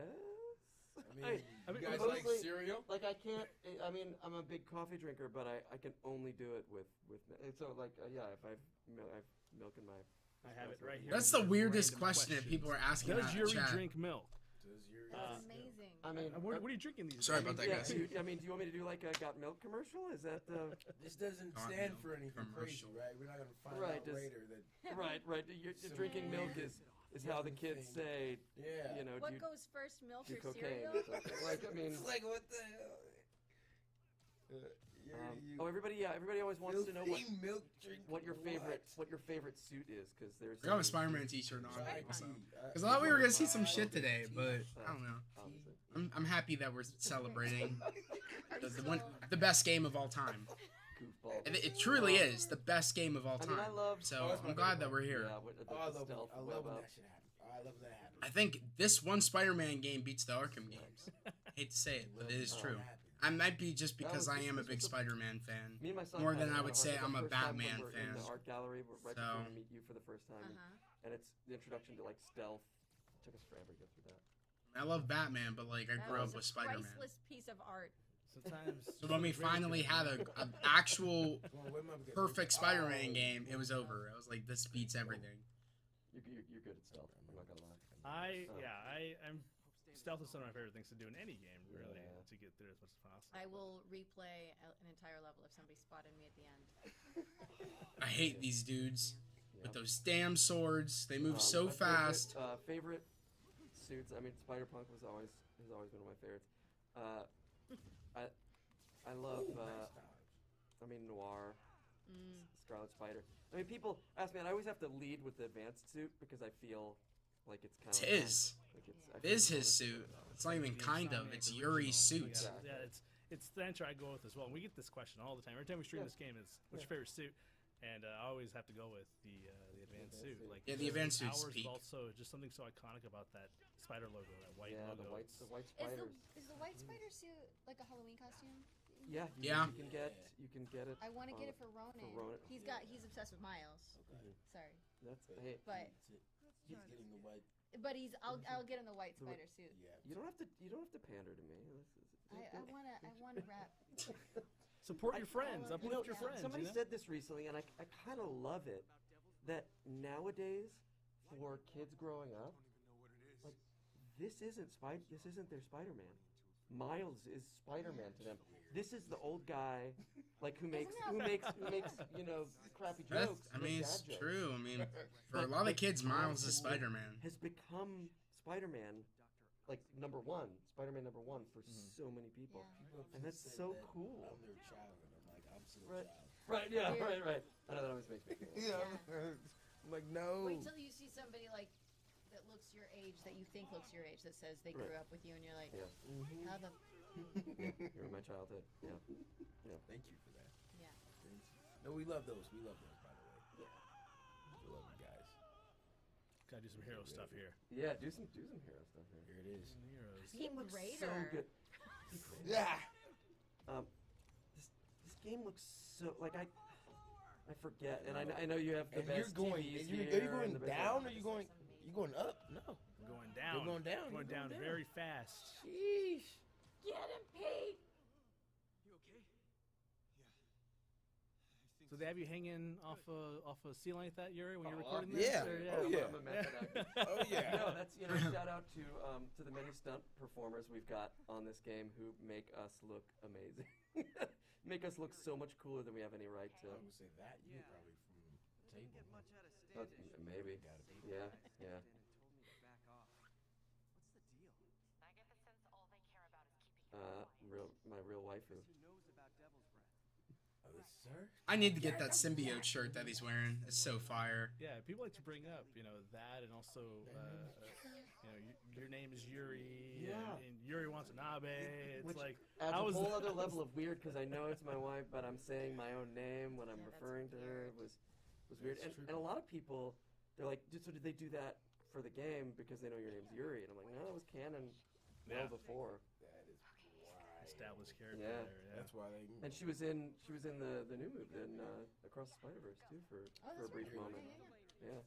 I mean, you guys like honestly, cereal? Like I can't. I mean, I'm a big coffee drinker, but I can only do it with. So like yeah, if I have milk in my. I have it right here. That's the weirdest Random question that people are asking Does out in Yuri chat. drink milk? Does Yuri? That's amazing. I mean, What are you drinking these Sorry days? about that, guys. do you want me to do like a Got Milk commercial? Is that the? This doesn't Got stand milk for anything crazy, commercial. right? We're not gonna find Right, out does- later that. Right. You're drinking milk is how the kids say. Yeah. You know, What do goes first, milk do or cocaine? cereal? Or something. Like I mean. It's like what the hell? Yuri, you Oh, everybody always wants to know what your favorite suit is, because there's. I got a Spider-Man t-shirt on. Because I thought we were gonna see some shit today, but I don't know. I'm happy that we're celebrating the best game of all time. Goofball. And it truly is the best game of all time. I love. So I'm glad that we're here. Yeah, I love when that shit happens. I love when that happens. I think this one Spider-Man game beats the Arkham games. Hate to say it, but it is true. I might be just because I am a big Spider-Man fan, Me and my son more had than it I on would our say heart I'm a the first time Batman when we're fan. in the art gallery, right So- before we meet you for the first time, and it's the introduction to like stealth. It took us forever to go through that. I love Batman, but like I That grew was up with a Spider-Man. priceless piece of art. Sometimes. So when we finally had an actual perfect Spider-Man game, it was over. I was like, this beats everything. You're good at stealth. I'm not gonna lie. I'm stealth is one of my favorite things to do in any game, really, to get through as much as possible. I will replay an entire level if somebody spotted me at the end. I hate these dudes with those damn swords. They move so My fast. Favorite suits. I mean, Spider-Punk has always been one of my favorites. I love. I mean, Noir, Scarlet Spider. I mean, people ask me, and I always have to lead with the advanced suit because I feel like it's kind of. It is. It is his suit. It's not even kind of. It's Yuri's suit. Yeah, it's the answer I go with as well. And we get this question all the time. Every time we stream this game, it's what's your favorite suit? And I always have to go with the advanced suit. Like Yeah, the advanced suit's Powers, peak. but also just something so iconic about that spider logo, that white logo. the white spiders. Is the white spider suit like a Halloween costume? Yeah. Yeah. You can get it. I want to get it for Ronan. He's obsessed with Miles. Sorry, That's hey. but He's getting the white. I'll get him the white spider suit. Yeah. You don't have to pander to me. I wanna rap. Support your friends. Uplift your friends. Somebody you know? said this recently, and I kind of love it, that nowadays, for kids growing up, like this isn't their Spider-Man. Miles is Spider-Man to them. This is the old guy, like who makes crappy jokes. I mean, it's dad jokes. true. I mean, for a lot of kids, Miles is Spider-Man. Has become Spider-Man, like Spider-Man number one for so many people, and that's so cool. I'm their child, and I'm like, I'm still Right. a child. Right, yeah, right. I know that always makes me feel. I'm like, no. Wait till you see somebody like that looks your age, that you think looks your age, that says they grew up with you, and you're like, how the. You're in my childhood. Yeah. Thank you for that. Yeah. Thank you. No, we love those. We love those, by the way. Yeah. We love you guys. Gotta do some hero stuff here. Yeah, do some hero stuff here. Here it is. Heroes. Team So Raider. good. Yeah. This game looks so like I forget, and I know you have the And best you're going. TVs Are you here going and the best down, or you going up? No. We're going down. You're going down. Going You're down going down. very fast. Sheesh. Get him, Pete. So they have you hanging off a ceiling like that, Yuri, when you're recording this? yeah. Or, Oh, yeah. I'm a method actor. Oh yeah. No, that's shout out to the many stunt performers we've got on this game who make us look amazing. Make us look so much cooler than we have any right to. I would say that you probably from table. Maybe. Yeah. My real waifu. Oh, this is her. I need to get that symbiote shirt that he's wearing. It's so fire. Yeah, people like to bring up, that, and also, your name is Yuri, and Yuri wants an Abe. It's Which like, adds how a is whole that? other level of weird because I know it's my wife, but I'm saying my own name when I'm referring to her. It was weird. And a lot of people, they're like, so did they do that for the game because they know your name's Yuri? And I'm like, no, it was canon well before. That is wild. Established character Yeah. there, yeah. That's why they. And she was in the new movie in Across the Spider-Verse too for a brief moment. Yeah.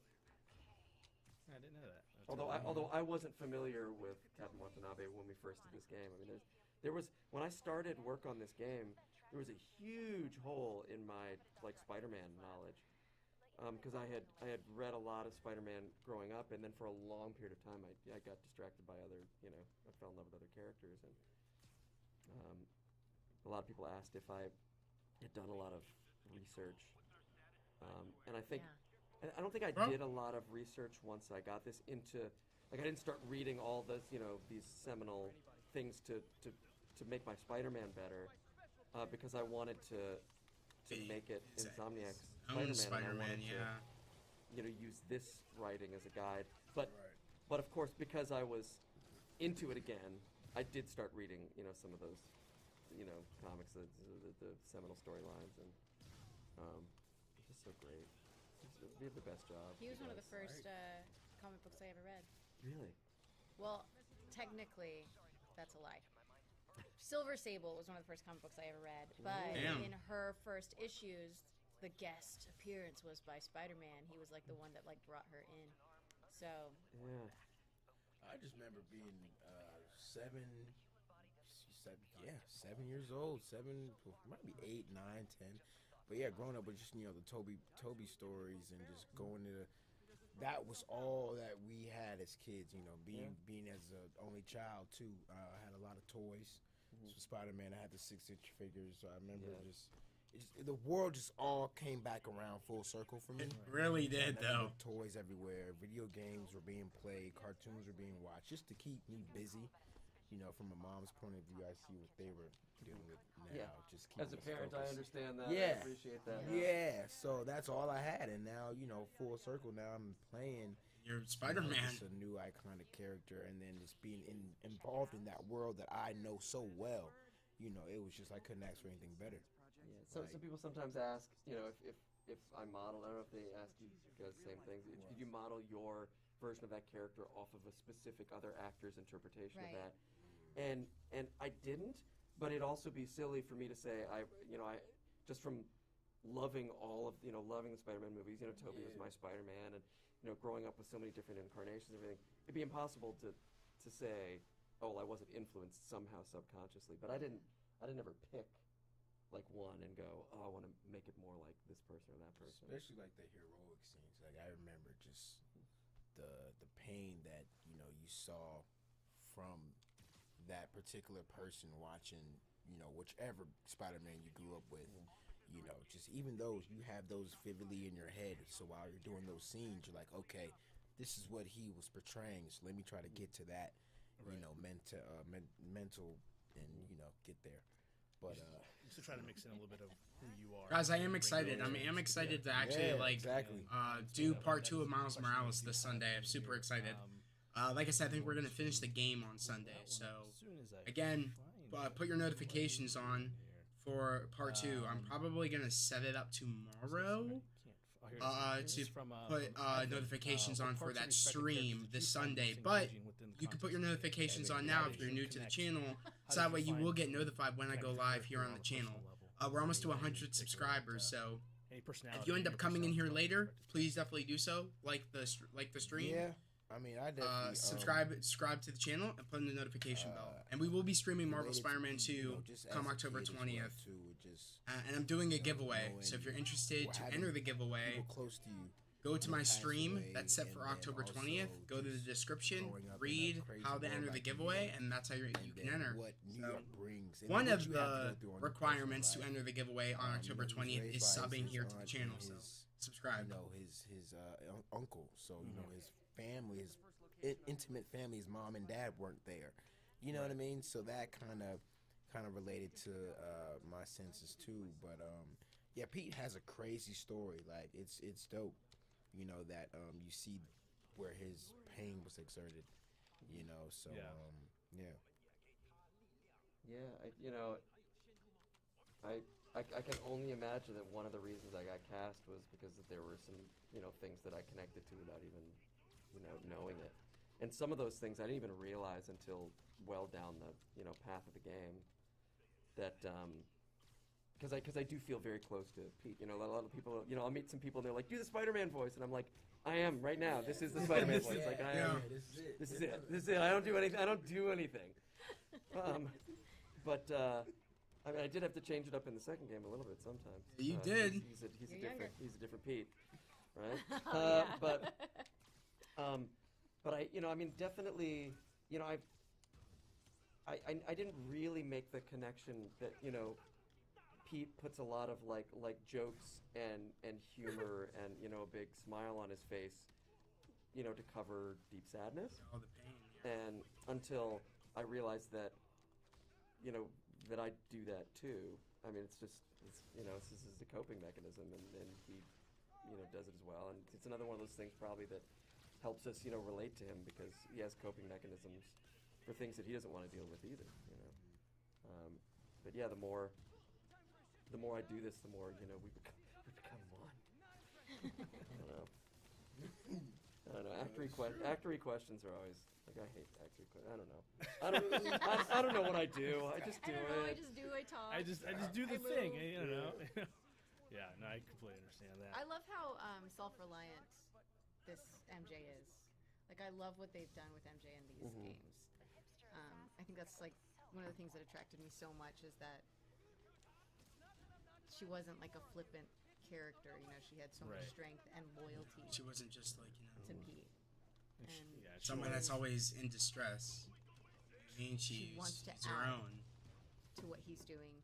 I didn't know that. That's Although I wasn't familiar with Captain Watanabe when we first did this game. I mean, there was when I started work on this game, there was a huge hole in my Spider-Man knowledge, because I had read a lot of Spider-Man growing up, and then for a long period of time I got distracted by other, I fell in love with other characters, and a lot of people asked if I had done a lot of research, and I think. And I don't think I did a lot of research once I got this into, I didn't start reading all this, these seminal things to make my Spider-Man better, because I wanted to make it Insomniac's Spider-Man, and I wanted to, use this writing as a guide. But of course, because I was into it again, I did start reading, some of those, comics, the seminal storylines, and it's just so great. We have the best job. He was one of the first comic books I ever read. Really? Well, technically, that's a lie. Silver Sable was one of the first comic books I ever read, but in her first issues, the guest appearance was by Spider-Man. He was like the one that like brought her in. So yeah, I just remember being 7 years old, might be 8, 9, 10. But yeah, growing up with just the Toby stories and just going to that was all that we had as kids. Being as an only child too. I had a lot of toys. So Spider-Man, I had the 6-inch figures. So I remember the world just all came back around full circle for me. It really did, though. Toys everywhere, video games were being played, cartoons were being watched, just to keep me busy. From a mom's point of view, I see what they were dealing with now. Yeah. Just keep as a parent, focused. I understand that. Yeah. I appreciate that. Yeah. So that's all I had, and now full circle. Now I'm playing. You're Spider-Man. It's a new iconic character, and then just being involved in that world that I know so well. It was just I couldn't ask for anything better. Yeah. So some people sometimes ask, if I model. I don't know if they ask you guys the same things. Did you model your version of that character off of a specific other actor's interpretation of that? And I didn't, but it'd also be silly for me to say I just from loving all of loving the Spider-Man movies. Tobey was my Spider-Man, and growing up with so many different incarnations and everything, it'd be impossible to say, oh, well, I wasn't influenced somehow subconsciously. But I didn't ever pick like one and go, oh, I want to make it more like this person or that person. Especially like the heroic scenes. Like I remember just the pain that you saw from that particular person watching, whichever Spider-Man you grew up with, just even those, you have those vividly in your head. So while you're doing those scenes, you're like, okay, this is what he was portraying. So let me try to get to that, mental, and get there. But just to try to mix in a little bit of who you are. Guys, I am excited. I am excited to actually do part 2 of Miles Morales this Sunday. I'm super excited. Like I said, I think we're going to finish the game on Sunday. So, again, put your notifications on for part 2. I'm probably going to set it up tomorrow to put notifications on for that stream this Sunday. But you can put your notifications on now if you're new to the channel, so that way you will get notified when I go live here on the channel. We're almost to 100 subscribers, so if you end up coming in here later, please definitely do so. Like the stream. Yeah. I mean, I definitely subscribe to the channel and put in the notification bell. And we will be streaming Marvel Spider-Man 2 come October 20th. And I'm doing a giveaway, so if you're interested to enter the giveaway, go to my stream that's set for October 20th, go to the description, read how to enter the giveaway, and that's how you can enter. So, one of the requirements to enter the giveaway on October 20th is subbing here to the channel, so subscribe. His uncle, so his family, his intimate family, his mom and dad weren't there. You know what I mean? So that kind of related to my senses too. But yeah, Pete has a crazy story. Like it's dope. That you see where his pain was exerted. So yeah. Yeah, I can only imagine that one of the reasons I got cast was because there were some things that I connected to without even knowing it. And some of those things I didn't even realize until well down the path of the game. That because I do feel very close to Pete. A lot of people. I'll meet some people and they're like, "Do the Spider-Man voice," and I'm like, "I am right now. This is the Spider-Man voice. Like I am. This is it. This is it. I don't do anything. But I mean, I did have to change it up in the second game a little bit sometimes. You did. He's a different Pete, right? But I mean, definitely, I didn't really make the connection that Pete puts a lot of like jokes and humor and a big smile on his face, to cover deep sadness. Oh, the pain. Yeah. And until I realized that, that I do that too, I mean, it's just, this is a coping mechanism, and he, does it as well. And it's another one of those things probably that helps us, relate to him because he has coping mechanisms for things that he doesn't want to deal with either, But yeah, the more I do this, the more, we become one. I don't know. Actory questions are always like, I hate actory questions. I don't know. I don't know what I do. I just do it. I talk. I just do the thing. I don't know. Yeah, no, I completely understand that. I love how self-reliant this MJ is. Like, I love what they've done with MJ in these games. I think that's like one of the things that attracted me so much is that she wasn't like a flippant character. She had so much strength and loyalty. She wasn't just like to Pete. And someone that's always in distress. She wants to add her own to what he's doing,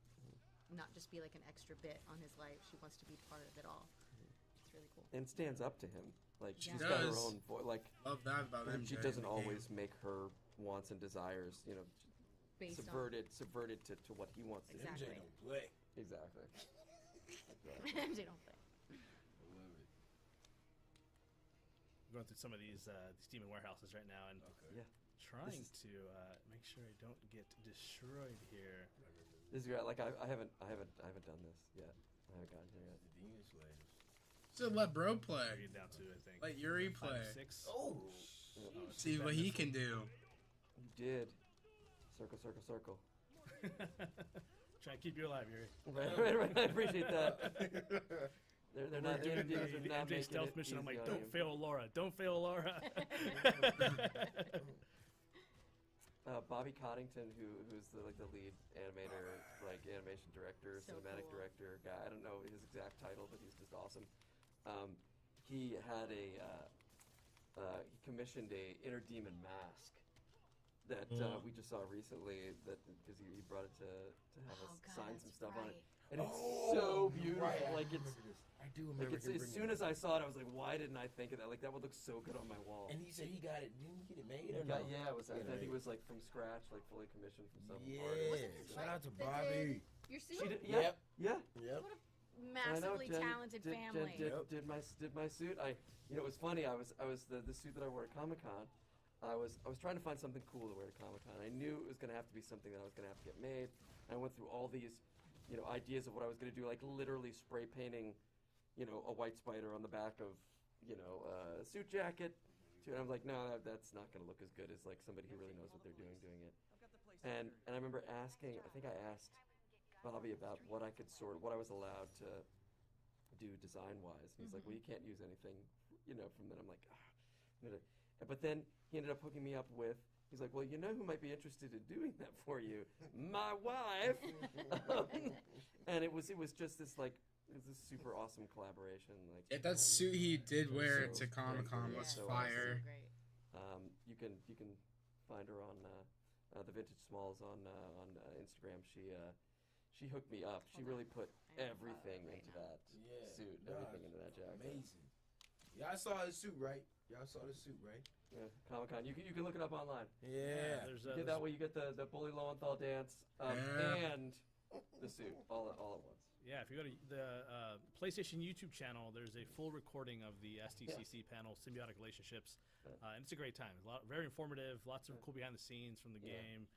not just be like an extra bit on his life. She wants to be part of it all. It's really cool. And stands up to him. Like she she's got her own voice. Like love that about MJ. She doesn't always make her wants and desires, subverted to what he wants to do. MJ don't play. Exactly. MJ don't play. Going through some of these Demon warehouses right now and trying to make sure I don't get destroyed here. This is great. Like I haven't done this yet. I haven't gotten here yet. The Demon Slayers. So let bro play. Down to, I think, let Yuri play. 6. Oh. See what he can do. You did. Circle, circle, circle. Try to keep you alive, Yuri. Right. I appreciate that. They're not doing the MJ stealth mission. I'm like, don't fail Laura. Don't fail Laura. Bobby Coddington, who's the lead animator, like animation director, cinematic director guy. I don't know his exact title, but he's just awesome. He had he commissioned a Inner Demon mask that we just saw recently. That because he brought it to have us sign some stuff on it, and it's so beautiful. Right. Like it's. I do remember. As soon as I saw it, I was like, "Why didn't I think of that? Like that would look so good on my wall." And he said he got it. Didn't he get it made? Yeah, it was. I think it was like from scratch, like fully commissioned from some artist. Shout out to Bobby. Your suit? Yeah. What a massively talented family. Did my suit? It was funny. I was the suit that I wore at Comic-Con. I was trying to find something cool to wear at Comic-Con. I knew it was going to have to be something that I was going to have to get made. I went through all these, ideas of what I was going to do, like literally spray painting, a white spider on the back of, a suit jacket. And I'm like, no, that's not going to look as good as like somebody who really knows what they're doing it. And I remember asking, I think I asked Bobby about what I was allowed to do design-wise. And he's like, well, you can't use anything, from that. I'm like, but then he ended up hooking me up with, he's like, well, you know who might be interested in doing that for you? My wife! And it was just this, like, it was this super awesome collaboration. Like, that suit he did wear to Comic-Con was fire. Awesome. You can find her on the Vintage Smalls on Instagram. She hooked me up. She really put everything into that suit, everything into that jacket. Amazing. Y'all saw the suit, right? Yeah, Comic-Con. You can look it up online. Yeah. That way you get the Bully Lowenthal dance and the suit all at once. Yeah, if you go to the PlayStation YouTube channel, there's a full recording of the SDCC panel, Symbiotic Relationships, and it's a great time. Very informative, lots of cool behind the scenes from the game.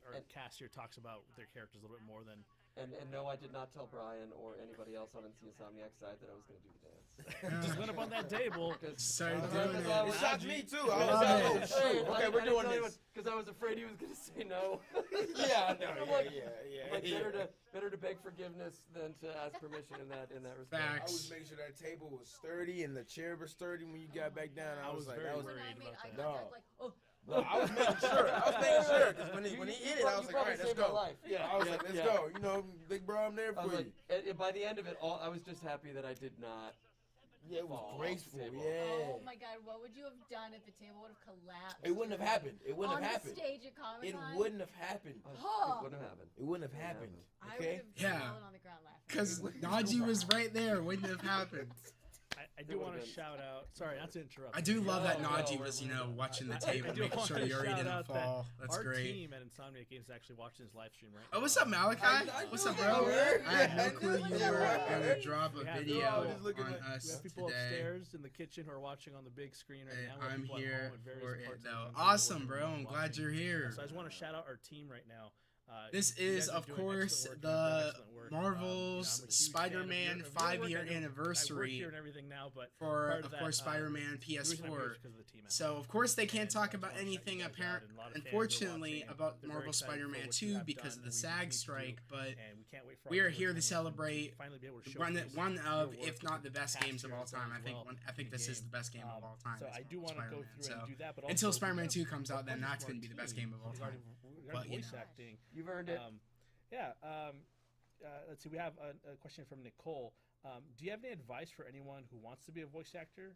Our cast here talks about their characters a little bit more than... And no, I did not tell Brian or anybody else on the Insomniac side that I was going to do the dance. Just went up on that table. Started doing it. It shocked me too. I was like, oh shit, okay, we're doing this. Because I was afraid he was going to say no. Yeah, I know. Better to beg forgiveness than to ask permission in that respect. Facts. I was making sure that table was sturdy and the chair was sturdy when you got back down. I was like, very that was worried about that. No, I was making sure. Because when he hit it, I was like, all right, let's go. Yeah, I was like, let's go. Big bro, I'm there for you. By the end of it, I was just happy that I did not. Yeah, it was graceful. Yeah. Oh my God, what would you have done if the table would have collapsed? It wouldn't have happened. It wouldn't have happened. On the stage at Comic-Con? It wouldn't have happened. It wouldn't have happened. It wouldn't have happened. I would have fallen on the ground laughing. Because Najee was right there. Wouldn't have happened. I do want to shout out. Sorry, not to interrupt. I do love that Najee was, watching the tape and making sure you're eating the fall. That's great. Our team at Insomniac Games is actually watching this live stream right now. Oh, what's up, Malachi? What's up, bro? I had no clue you were gonna drop a video on us today. We have people upstairs in the kitchen who are watching on the big screen right now. I'm here for it, though. Awesome, bro. I'm glad you're here. So I just want to shout out our team right now. This is, of course, the Marvel's Spider-Man 5-year anniversary for, of course, Spider-Man PS4. So, of course, they can't talk about anything, unfortunately, about Marvel Spider-Man 2 because of the SAG strike, but we are here to celebrate one of, if not the best games of all time. I think this is the best game of all time. So I do want to go through and do that, but until Spider-Man 2 comes out, then that's going to be the best game of all time. But, voice acting. You've earned it. Let's see. We have a question from Nicole. Do you have any advice for anyone who wants to be a voice actor?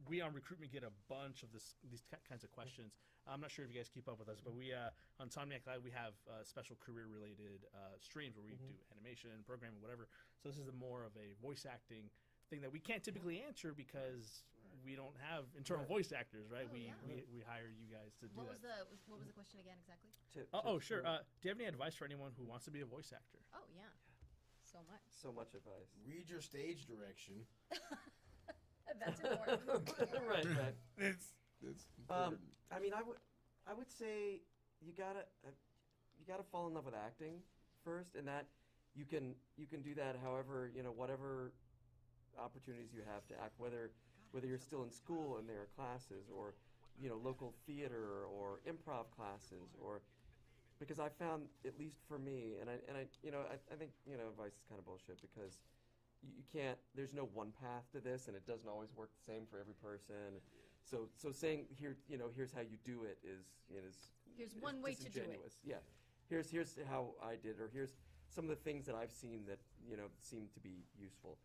We on Recruitment get a bunch of these kinds of questions. I'm not sure if you guys keep up with us, but we on Insomniac Live we have special career-related streams where we do animation, programming, whatever. So this is more of a voice acting thing that we can't typically answer because we don't have internal voice actors, right? We hire you guys to do that. What was the question again exactly? Sure. Do you have any advice for anyone who wants to be a voice actor? Oh yeah, so much. So much advice. Read your stage direction. That's important. right. It's important. I mean, I would say you gotta fall in love with acting first, and that you can do that however whatever opportunities you have to act, whether you're still in school and there are classes, or local theater or improv classes, or because I found, at least for me, and I think advice is kind of bullshit because you can't. There's no one path to this, and it doesn't always work the same for every person. So saying here's how you do it is here's one way to do it. Yeah, here's how I did, or here's some of the things that I've seen that seem to be useful.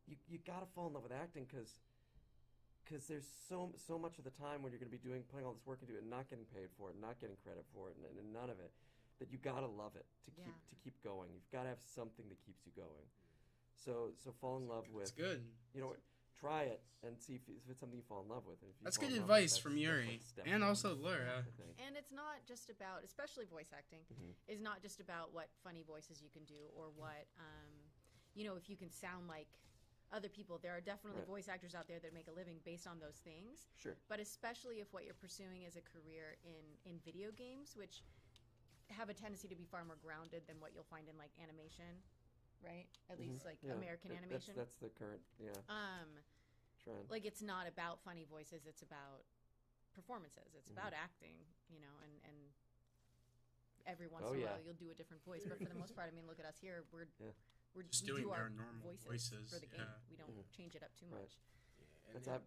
You gotta fall in love with acting because there's so much of the time when you're going to be putting all this work into it and not getting paid for it, and not getting credit for it, and none of it, that you gotta love it to keep going. You've got to have something that keeps you going. So fall in love with. It's good. Try it and see if it's something you fall in love with. That's good advice from Yuri and also Laura. And it's not just about, especially voice acting, is not just about what funny voices you can do or what, if you can sound like other people. There are definitely voice actors out there that make a living based on those things. Sure. But especially if what you're pursuing is a career in video games, which have a tendency to be far more grounded than what you'll find in like animation, right? At least like American animation. That's the current trend. Like it's not about funny voices, it's about performances. It's about acting, and every once in a while you'll do a different voice. But for the most part, I mean, look at us here. We're just we doing do our normal voices for the game. We don't change it up too much. And then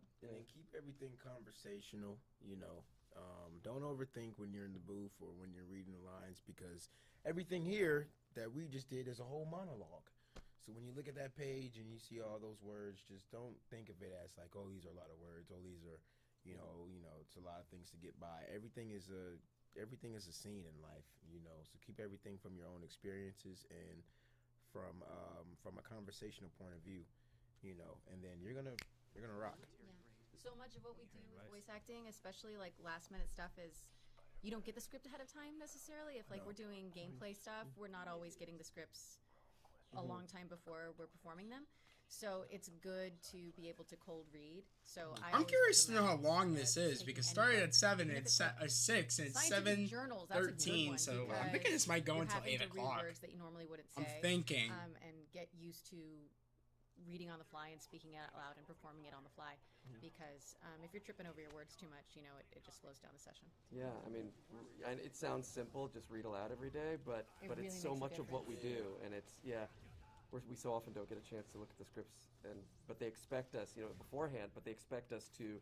keep everything conversational. Don't overthink when you're in the booth or when you're reading the lines, because everything here that we just did is a whole monologue. So when you look at that page and you see all those words, just don't think of it as like, oh, these are a lot of words. Oh, these are, it's a lot of things to get by. Everything is a scene in life. So keep everything from your own experiences and from a conversational point of view, and then you're gonna rock. Yeah. So much of what we do with voice acting, especially like last minute stuff, is you don't get the script ahead of time necessarily. If like we're doing gameplay stuff, we're not always getting the scripts a long time before we're performing them. So it's good to be able to cold read. So I'm curious to know how long this is, because starting at 7, it's 6, and it's 7:13. So I'm thinking this might go until 8 o'clock. Words that you normally wouldn't say. I'm thinking. And get used to reading on the fly and speaking it out loud and performing it on the fly, because if you're tripping over your words too much, it just slows down the session. Yeah, I mean, it sounds simple, just read aloud every day, but really it's so much of what we do, and it's we so often don't get a chance to look at the scripts, but they expect us, beforehand, but they expect us to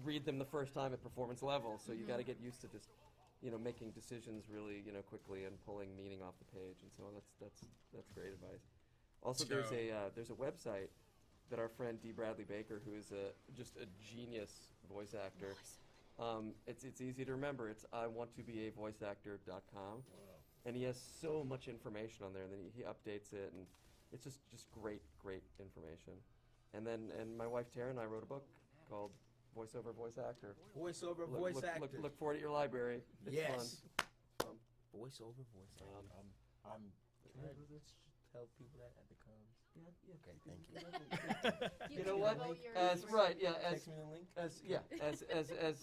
read them the first time at performance level. So you got to get used to just, making decisions really, quickly and pulling meaning off the page, and so that's great advice. Also, there's a website that our friend D. Bradley Baker, who is just a genius voice actor. It's easy to remember. It's iwanttobeavoiceactor.com. And he has so much information on there, and then he updates it, and it's just great information. And my wife Tara and I wrote a book called Voiceover Voice Actor. Voiceover Voice Actor. Look for it at your library. It's yes. fun. Voiceover Voice Actor. Can I just tell people that at the cons? Yeah. Okay, thank you. You know what? Text me the link.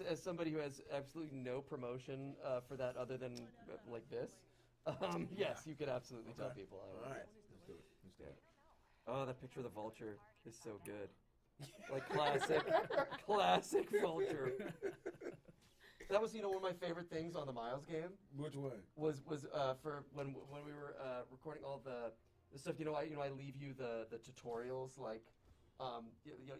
As somebody who has absolutely no promotion for that other than like this, yes, you could absolutely tell people. All right, let's do it. Oh, that picture of the vulture is so good. Like classic vulture. That was, one of my favorite things on the Miles game. Which one? Was for when we were recording all the stuff. I leave you the tutorials like,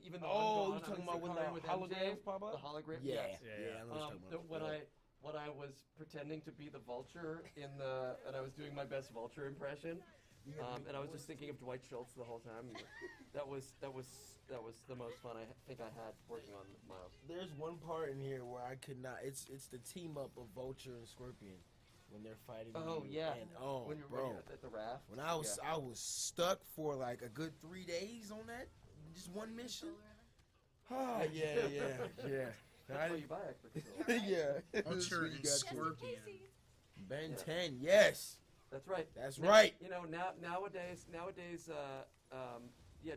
even though you talking about when the holograms pop up? The hologram. Yeah. Yes. Yeah. I know what you're talking about. When I was pretending to be the vulture and I was doing my best vulture impression. And I was just thinking of Dwight Schultz the whole time. That was the most fun I think I had working on Miles. There's one part in here where I could not. It's the team up of Vulture and Scorpion when they're fighting. Oh yeah. And, when you're at the raft. When I was stuck for like a good 3 days on that, just one mission. Oh yeah. That's why you buy extra control. Yeah. Vulture and Scorpion. Ben 10, yes. That's right. That's right. Nowadays,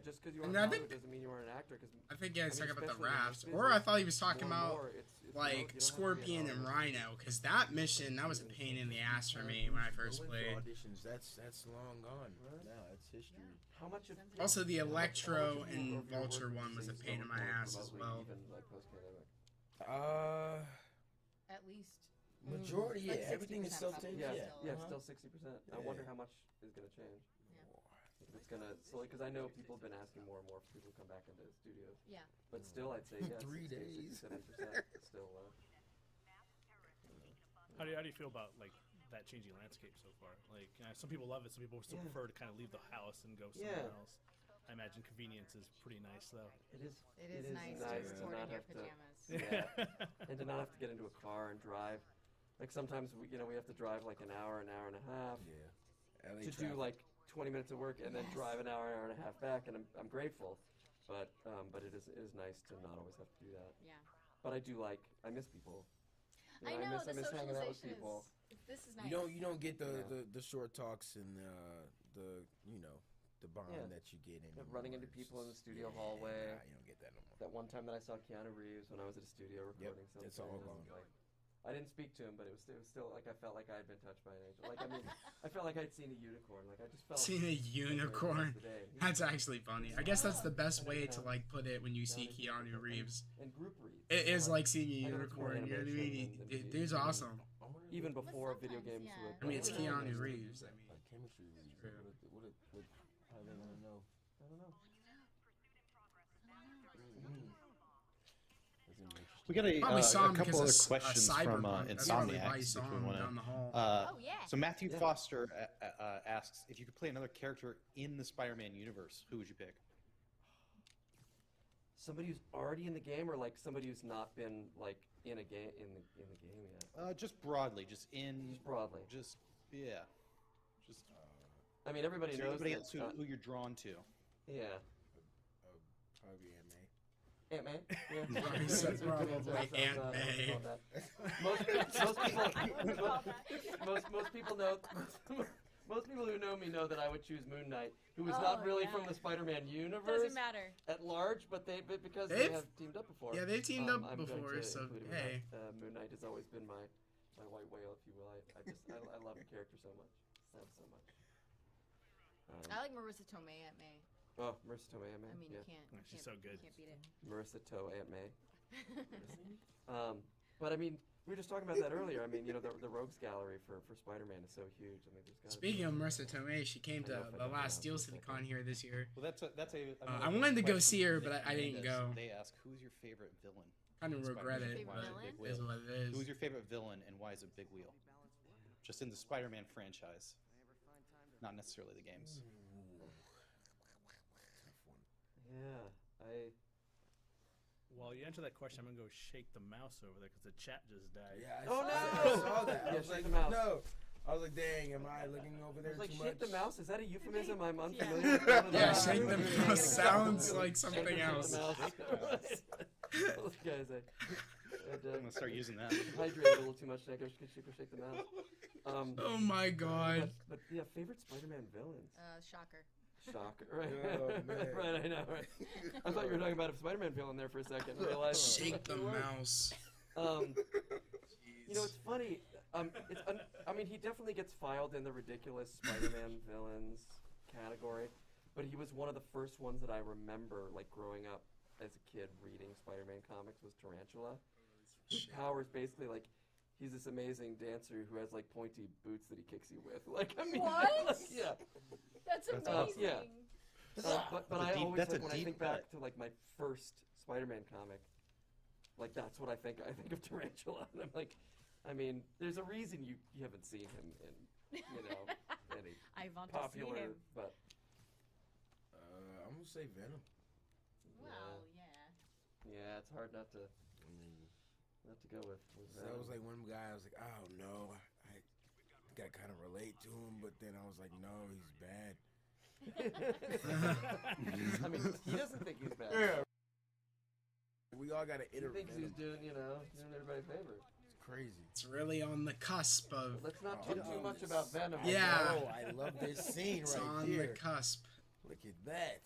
just because you are And a I model think- doesn't mean you are an actor. Cause, I think he's talking about the especially in rafts, this or I business, thought he was talking more and about more, it's like you don't have to be Scorpion an and artist. Rhino, because that mission was a pain in the ass for me when I first Going for played. auditions, that's long gone. Now it's history. How much of Also, the how much Electro of and your work Vulture would you one was say a is pain in my going ass as remotely, well. Even like post-pandemic. At least. Majority, Like yeah, everything is 60% self-tape. probably. Yeah, still 60%. I wonder how much is going to change. If it's going to slowly, because I know people have been asking more and more for people to come back into the studios. Yeah. But still, I'd say 3 days. 67% still. How do you feel about like that changing landscape so far? Like some people love it, some people still prefer to kind of leave the house and go somewhere else. I imagine convenience is pretty nice though. It is nice to record in your pajamas. And to not have to get into a car and drive. Like sometimes we have to drive like an hour and a half. Yeah. To do like 20 minutes of work and then drive an hour and a half back, and I'm grateful, but it is nice to not always have to do that. Yeah. But I miss people. I know, I the miss hanging out with socialization people. This is nice. You don't get the short talks and the bond that you get in Running into people in the studio hallway. Nah, you don't get that no more. That one time that I saw Keanu Reeves when I was at a studio recording something. It's all gone. Like, I didn't speak to him, but it was still like I felt like I had been touched by an angel. Like I felt like I'd seen a unicorn. Like I just felt Seen a unicorn. That's actually funny. I guess that's the best way to like put it when you see Keanu Reeves. And group reads. It is like seeing a unicorn. You know what I mean? Dude's awesome. Even before video sometimes, games. yeah. I mean, it's Keanu Reeves. I mean, Chemistry reads. True. How they gonna know? I don't know. We got probably saw a him couple other because of questions from Cyberpunk. That's probably Insomniac. why you saw if we him wanna, down the hall. Oh, yeah. So Matthew Foster asks if you could play another character in the Spider-Man universe, who would you pick? Somebody who's already in the game, or like somebody who's not been like in a game in the game yet. Just broadly, just broadly. Just yeah. Just. I mean, everybody Is there knows anybody that, else who you're drawn to? Yeah. Probably Aunt Ant-Man? Yeah. He said probably Aunt-May. Most people know. Most people who know me know that I would choose Moon Knight, who is not really from the Spider-Man universe. Doesn't matter. At large, but because they have teamed up before. Yeah, they've teamed up I'm before, going to so include him in hey. that. Moon Knight has always been my white whale, if you will. I love the character so much. So much. I like Marissa Tomei Aunt May. Oh, Marissa Tomei Aunt May. I mean, yeah. you She's so good. can't beat it. Marissa Toe Aunt May. But I mean, we were just talking about that earlier. I mean, the Rogues Gallery for Spider-Man is so huge. I mean, there's gotta Speaking be, of Marissa Tomei, she came to the last Steel City Con here this year. Well, that's a. I wanted to go see her, but I didn't go. They ask, who's your favorite villain? Kind of regret Spider-Man? it, Why but is it Big it is Wheel? what it is. Who's your favorite villain, and why is it Big Wheel? Just in the Spider-Man franchise, not necessarily the games. Yeah, While you answer that question, I'm gonna go shake the mouse over there because the chat just died. Yeah, Oh, no! I saw that. I Yeah, was shake like, the mouse. no. I was like, dang, am I looking over there like, too shake much? the mouse? Is that a euphemism? I'm unfamiliar with. Yeah, shake the mouse sounds like something else. Those guys, I'm gonna start using that. Hydrated a little too much. I guess shake the mouse. Oh my god. But yeah, favorite Spider-Man villains. Shocker. Shocker, right? Oh, man. Right, I know, right? I thought you were talking about a Spider-Man villain there for a second. I realized. Shake the mouse. You know, it's funny. I mean, he definitely gets filed in the ridiculous Spider-Man villains category, but he was one of the first ones that I remember, like, growing up as a kid reading Spider-Man comics was Tarantula. His power is basically, like, he's this amazing dancer who has, like, pointy boots that he kicks you with. Like, I mean, What? like, yeah. That's amazing. Yeah. But I always, like, when I think back to, like, my first Spider-Man comic, like, that's what I think of Tarantula. And I'm like, I mean, there's a reason you haven't seen him in, you know, any I want to see popular, him. but... I'm gonna say Venom. Well, yeah. Yeah, it's hard not to go with So that was like one guy, I was like, oh no, I think I kind of relate to him, but then I was like, no, he's bad. I mean, he doesn't think he's bad. Yeah. We all got to He iterate. thinks he's doing everybody a favor. It's crazy. It's really on the cusp of. Let's not talk too much about Venom. Yeah. Oh, I love this scene It's right on here. the cusp. Look at that.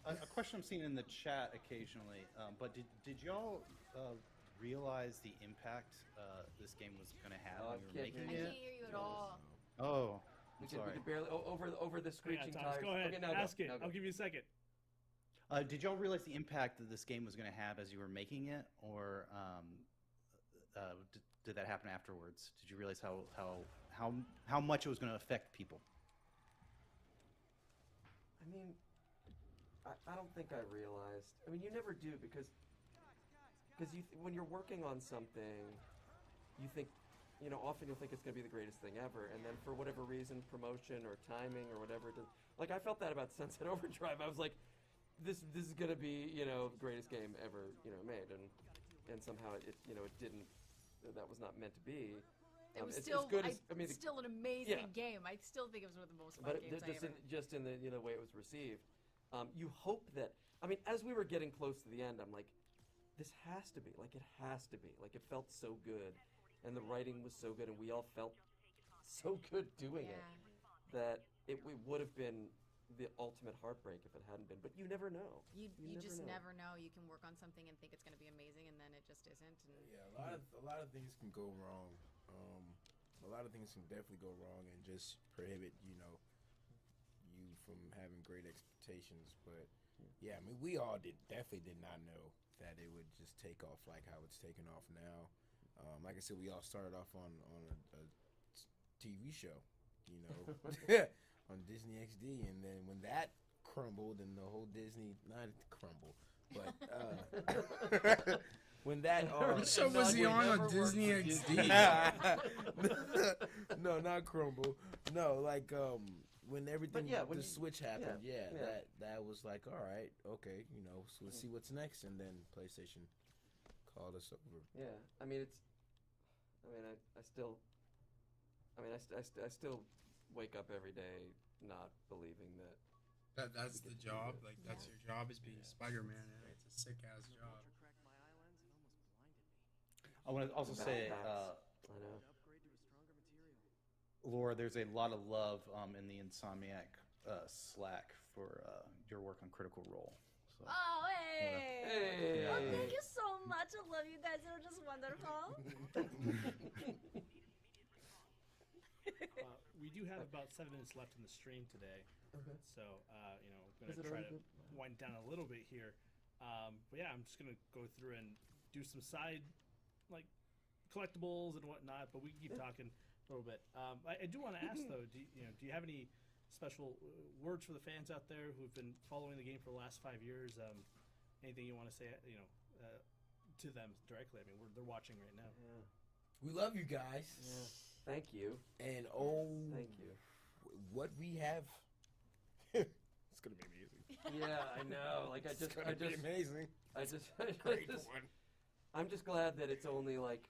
A question I'm seeing in the chat occasionally, but did y'all realize the impact this game was going to have when you were making I it? can't hear you at all. Oh, We I'm could sorry. barely over the screeching Thomas, tires. go ahead. Okay, now Ask go. it. Now go. I'll give you a second. Did y'all realize the impact that this game was going to have as you were making it, or did that happen afterwards? Did you realize how much it was going to affect people? I mean, I don't think I realized. I mean, you never do because when you're working on something, you think, you know, often you'll think it's going to be the greatest thing ever, and then for whatever reason, promotion or timing or whatever, like I felt that about Sunset Overdrive. I was like, this is going to be, you know, the greatest game ever, you know, made, and somehow it you know, it didn't. That was not meant to be. It was it's still, as good as, I mean, still an amazing game. I still think it was one of the most fun games I ever. Just in the, you know, way it was received, you hope that. I mean, as we were getting close to the end, I'm like, this has to be like it has to be like it felt so good, and the writing was so good, and we all felt so good doing it that it would have been the ultimate heartbreak if it hadn't been. But you never know. You just never know. You can work on something and think it's going to be amazing, and then it just isn't. And Yeah, a lot of things can go wrong. A lot of things can definitely go wrong and just prohibit, you know, you from having great expectations. But yeah, I mean, we all definitely did not know that it would just take off like how it's taken off now. Like I said, we all started off on a TV show, you know, on Disney XD, and then when that crumbled and the whole Disney, not crumble, but when that What show was he on Disney XD? No, not crumble. No, like when everything when the you- switch happened, yeah. that was like, all right, okay, you know, so let's see what's next, and then PlayStation called us over. Yeah, I mean I still wake up every day not believing that. That's the job. Like that's your job is being Spider-Man. And it's a sick ass job. I want to also say, I know. Laura, there's a lot of love in the Insomniac Slack for your work on Critical Role. So, oh, hey! Hey! Oh, thank you so much. I love you guys. You're just wonderful. We do have about 7 minutes left in the stream today, so you know, we're Is it gonna try already to wind down a little bit here. But yeah, I'm just gonna go through and do some side like collectibles and whatnot. But we can keep talking a little bit. I do want to ask though, do you have any special words for the fans out there who've been following the game for the last 5 years? Anything you want to say, to them directly? I mean, they're watching right now. Yeah. We love you guys. Yeah. Thank you. And Thank you. what we have. It's gonna be amazing. Yeah, I know. Like It's gonna be amazing. I just Great one. I'm just glad that it's only like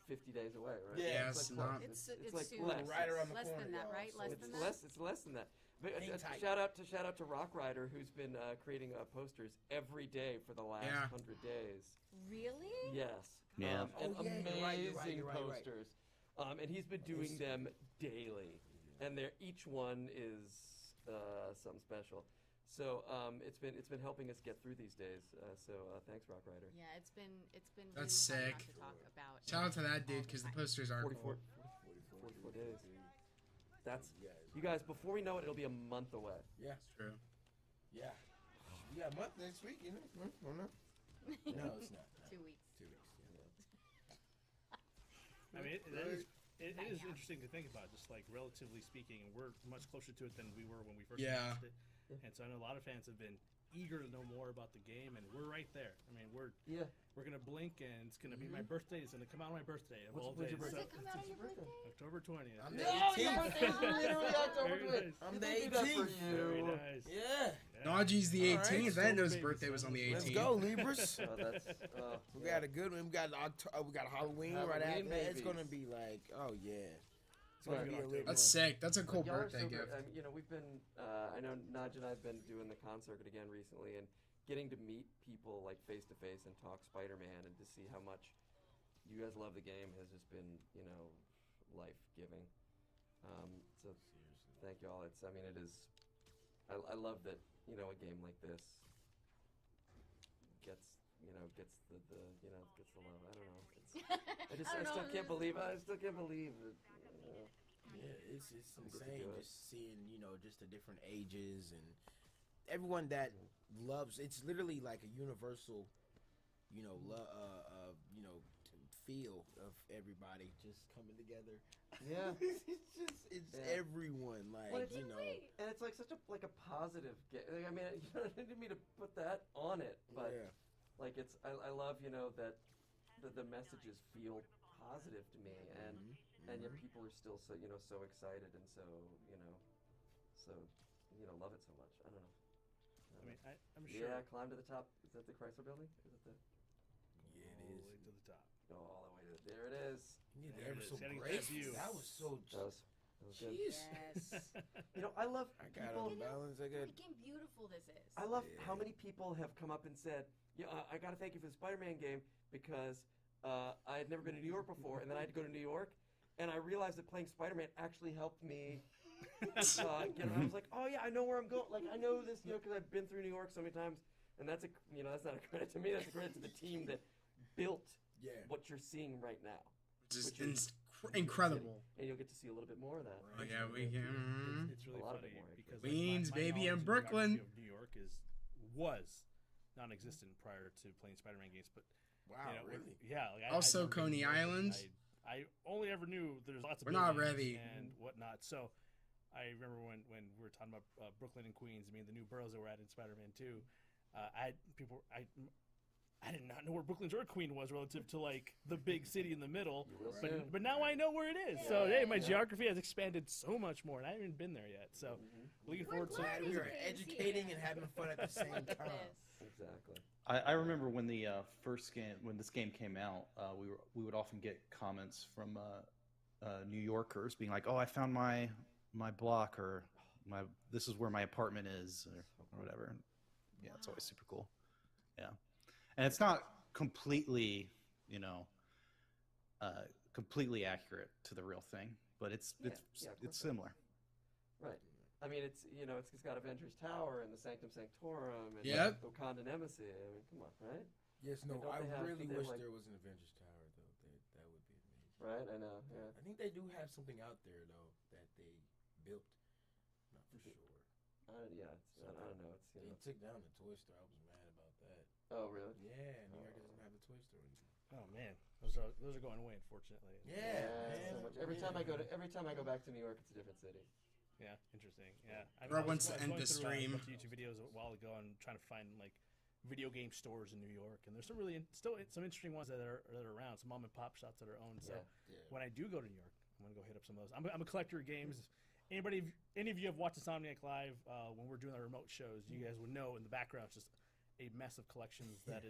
50 days away, right? Yeah, it's it's like, not. It's like soon. less. Right around the Less corner. than that, right? So Less It's than less. It's less than that. But Hang tight. shout out to Rock Rider, who's been creating posters every day for the last 100 days. Really? Yes. Yeah. And Oh, yeah, amazing you're right. posters. And he's been doing them daily, and each one is something special. So it's been helping us get through these days. So thanks, Rock Rider. Yeah, it's been That's really sick. fun not to talk about. Shout out to that dude because the posters are 44 cool. days. That's you guys. Before we know it, it'll be a month away. Yeah. It's true. Yeah. We got a month next week, you know? Oh, no. No, it's not. 2 weeks. 2 weeks. I mean, it is interesting to think about, just like relatively speaking, and we're much closer to it than we were when we first announced it. And so I know a lot of fans have been eager to know more about the game, and we're right there. I mean, we're gonna blink, and it's gonna be my birthday. It's gonna come out on my birthday of all days. Does it come out on your birthday? October 20th. I'm the Your 18th. birthday's literally October Very 20th. nice. I'm Did the they do that for 18th. Very you? nice. Yeah. Naji's the All right, 18th. I didn't know his baby, birthday was son. on the 18th. Let's go, Libras. Oh, that's, We got a good one. We got Halloween right Halloween after that. It's babies. gonna be like, oh yeah. It's Well, gonna be a lit That's one. sick. That's a cool Y'all are birthday super- gift. you know, we've been. I know Naj and I have been doing the con circuit again recently, and getting to meet people like face to face and talk Spider-Man, and to see how much you guys love the game has just been, life giving. So thank you all. It's. I mean, it is. I love that a game like this gets the love. I don't know. It's, I still can't believe. I still can't believe that. Yeah, it's get to insane do it. just seeing, just the different ages and everyone that loves. It's literally like a universal, feel of everybody just coming together. Yeah. it's Yeah. everyone like, Well, and it's like such a positive game. I mean, I didn't mean to put that on it, but yeah. like it's. I love that the messages feel positive to me, and yet people are still so so excited and so love it so much. I don't know. I mean, I'm sure. Yeah, climb to the top. Is that the Chrysler Building? Is it the? Yeah, All it the is. way to the top. Oh, all the way to there it is. Yeah, There that it was is. so Getting great. that view. That was so. That was good. Jeez. Yes. I love I got people. on balance. I got. What a game beautiful this is. I love how many people have come up and said, "Yeah, I got to thank you for the Spider-Man game because I had never been to New York before, and then I had to go to New York, and I realized that playing Spider-Man actually helped me." I was like, "Oh yeah, I know where I'm going. Like I know this, because I've been through New York so many times." And that's that's not a credit to me. That's a credit to the team that built what you're seeing right now. Just incredible. And you'll get to see a little bit more of that. Oh yeah, we can. It's really A lot of funny it more, because Queens, my baby, knowledge and and Brooklyn. geography of New York was non-existent prior to playing Spider-Man games, but Wow, when- really? yeah. Like, Also I'd never been to Coney New York, and Island. I only ever knew there's lots of We're not buildings ready. and whatnot. So I remember when we were talking about Brooklyn and Queens. I mean, the new boroughs that we're at in Spider-Man 2. I did not know where Brooklyn or Queen was relative to like the big city in the middle, but now I know where it is. So hey, my geography has expanded so much more, and I haven't even been there yet. So looking forward to. Glad we are educating and having fun at the same time. Exactly. I remember when the when this game came out, we would often get comments from New Yorkers being like, "Oh, I found my block," or this is where my apartment is, or whatever. And yeah, it's always super cool. Yeah, and it's not completely, completely accurate to the real thing, but it's similar. Right. I mean, it's got Avengers Tower and the Sanctum Sanctorum and Wakandan Embassy. I mean, come on, right? Yes, no, Don't I they have- really don't they wish have, like- there was an Avengers Tower, though. That would be amazing. Right, I know. Yeah. I think they do have something out there, though, that they built. Not for sure. Yeah. I don't know. It's They took down the toy store. I was mad about that. Oh, really? Yeah, New York doesn't have a toy store anymore. Oh man, those are going away, unfortunately. Yeah, so much. Every time I go back to New York, it's a different city. Yeah, interesting. Yeah, Bro wants to end going the through, stream. a bunch of YouTube videos a while ago and trying to find like video game stores in New York, and there's some still some interesting ones that are around, some mom and pop shops that are owned. So when I do go to New York, I'm gonna go hit up some of those. I'm a collector of games. Any of you have watched Insomniac live when we're doing our remote shows, you guys would know in the background it's just a mess of collections that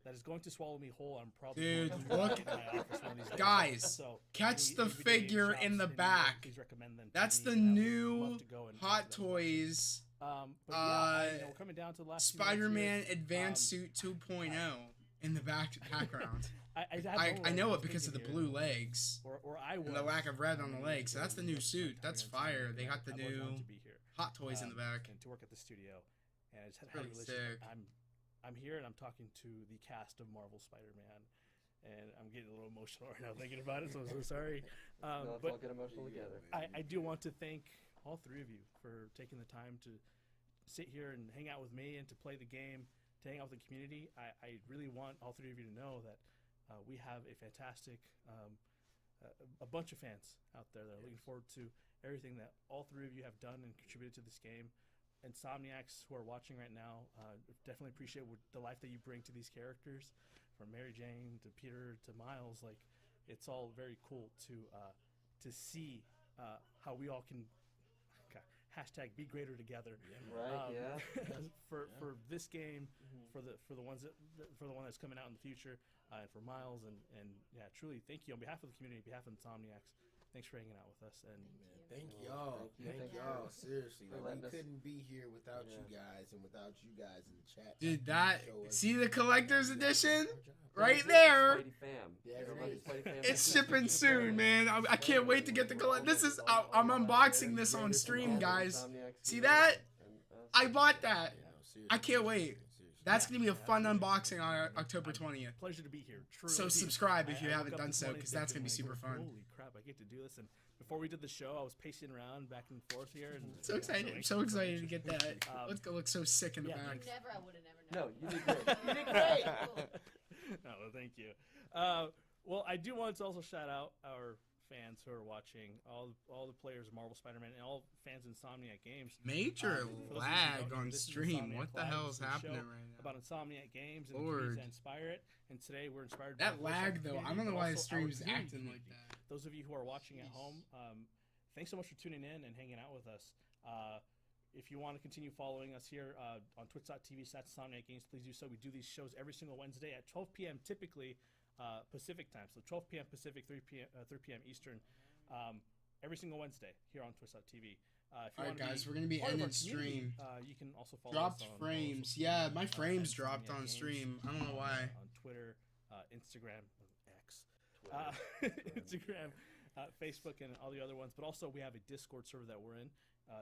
that is going to swallow me whole. I'm probably Dude, going to look, in my office one of these days. guys, So, catch the any video game figure shops in the in New York, back. please recommend them to That's me, the and I would new love to go and Hot answer that question. Toys But yeah, we're coming down to the last few minutes Spider-Man here. Advanced Suit 2.0 in the background. I I know it because of the blue legs or I and the lack of red on the legs. So that's the new suit. That's fire. They got the new Hot Toys in the back. and to work at the studio, and I just had a Pretty relationship. sick. I'm here and I'm talking to the cast of Marvel Spider-Man, and I'm getting a little emotional right now thinking about it. So I'm so sorry. Let's But all get emotional together. I do want to thank all three of you for taking the time to sit here and hang out with me and to play the game, to hang out with the community. I really want all three of you to know that we have a fantastic, a bunch of fans out there that are looking forward to everything that all three of you have done and contributed to this game. Insomniacs who are watching right now definitely appreciate the life that you bring to these characters, from Mary Jane to Peter to Miles. Like, it's all very cool to see how we all can hashtag be greater together. For this game, for the one that's coming out in the future, and for Miles and yeah, truly thank you on behalf of the community, on behalf of Insomniacs. Thanks for hanging out with us, and thank y'all. Thank y'all. Seriously, like, we couldn't be here without you guys and without you guys in the chat. Dude, see the collector's edition right there. It's shipping soon, man. I can't wait to get the collect. I'm unboxing this on stream, guys. See that? I bought that. I can't wait. That's going to be a fun unboxing on October 20th. Pleasure to be here. Truly. So subscribe if you haven't done so, because that's going to be super fun. Holy crap, I get to do this. And before we did the show, I was pacing around back and forth here. And so excited. I'm so excited to get that. Let's go look so sick in the back. I would have never known. No, you did great. You did great. No, thank you. Well, I do want to also shout out our fans who are watching, all the players of Marvel Spider-Man, and all fans of Insomniac Games. Major lag on stream. What the hell is happening right now? About Insomniac Games and the communities that inspire it. And today we're inspired by that lag, though. I don't know why the stream's acting like that. Those of you who are watching at home, thanks so much for tuning in and hanging out with us. If you want to continue following us here on twitch.tv/Insomniac Games, please do so. We do these shows every single Wednesday at 12 p.m. typically Pacific time. So 12 p.m. Pacific, 3 p.m. Eastern, every single Wednesday here on twitch.tv. All right, guys, we're going to be ending stream. You can also follow Dropped us on frames. Yeah, my frames dropped on stream. I don't know why. On Twitter, Instagram, X, Instagram, Facebook, and all the other ones. But also, we have a Discord server that we're in.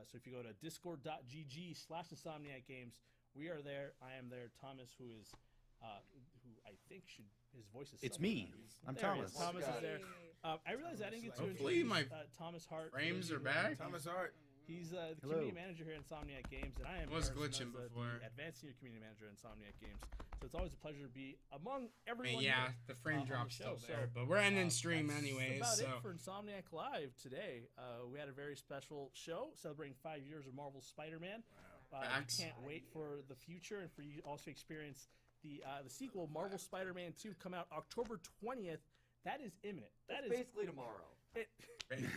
So if you go to discord.gg/Insomniac Games, we are there. I am there. Thomas, who I think his voice is. It's me. I'm Thomas. Thomas is there. I realized I didn't get to hopefully my Thomas Hart. Frames are back. Thomas Hart. He's the community manager here at Insomniac Games, and I am glitching before. the advanced senior community manager at Insomniac Games. So it's always a pleasure to be among everyone. Yeah, here, the frame drop's show. still there, but we're ending stream that's anyways. About so it for Insomniac Live today. We had a very special show celebrating 5 years of Marvel's Spider-Man. We can't wait for the future and for you to also experience the sequel, Marvel Spider-Man 2, come out October 20th. That is imminent. That is basically tomorrow.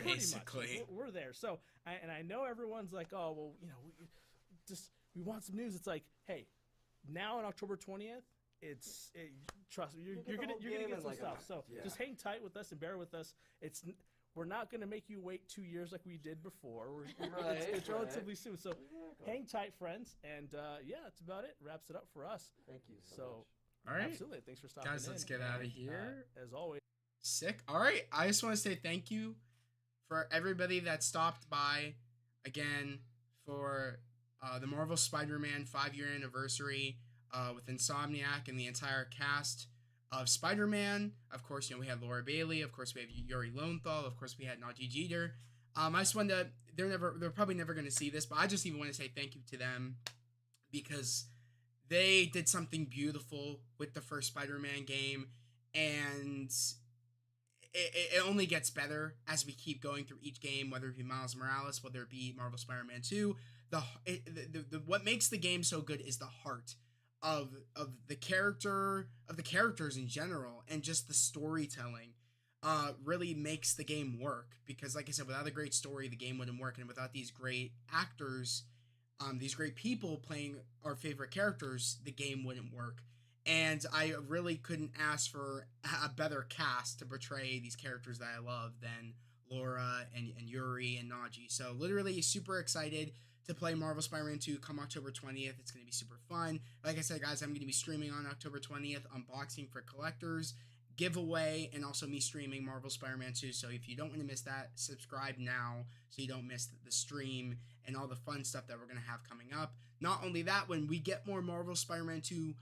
Basically, we're there. So, I know everyone's like, oh, well, we want some news. It's like, hey, now on October 20th, trust me, you're gonna get some stuff. So just hang tight with us and bear with us. We're not gonna make you wait 2 years like we did before. It's relatively soon. So hang tight, friends. And that's about it. Wraps it up for us. Thank you so much. All right, absolutely. Thanks for stopping, guys. Let's get out of here. As always. Sick. All right. I just want to say thank you for everybody that stopped by again for the Marvel Spider-Man 5-year anniversary with Insomniac and the entire cast of Spider-Man. Of course, we had Laura Bailey. Of course, we have Yuri Lowenthal. Of course, we had Naughty Jeter. I just wanted to, they're probably never going to see this, but I just even want to say thank you to them because they did something beautiful with the first Spider-Man game, and it only gets better as we keep going through each game, whether it be Miles Morales, whether it be Marvel Spider-Man 2. What makes the game so good is the heart of the characters in general, and just the storytelling really makes the game work. Because like I said, without a great story, the game wouldn't work, and without these great actors, these great people playing our favorite characters, the game wouldn't work. And I really couldn't ask for a better cast to portray these characters that I love than Laura and Yuri and Naji. So literally super excited to play Marvel Spider-Man 2 come October 20th. It's going to be super fun. Like I said, guys, I'm going to be streaming on October 20th, unboxing for collectors, giveaway, and also me streaming Marvel Spider-Man 2. So if you don't want to miss that, subscribe now so you don't miss the stream and all the fun stuff that we're going to have coming up. Not only that, when we get more Marvel Spider-Man 2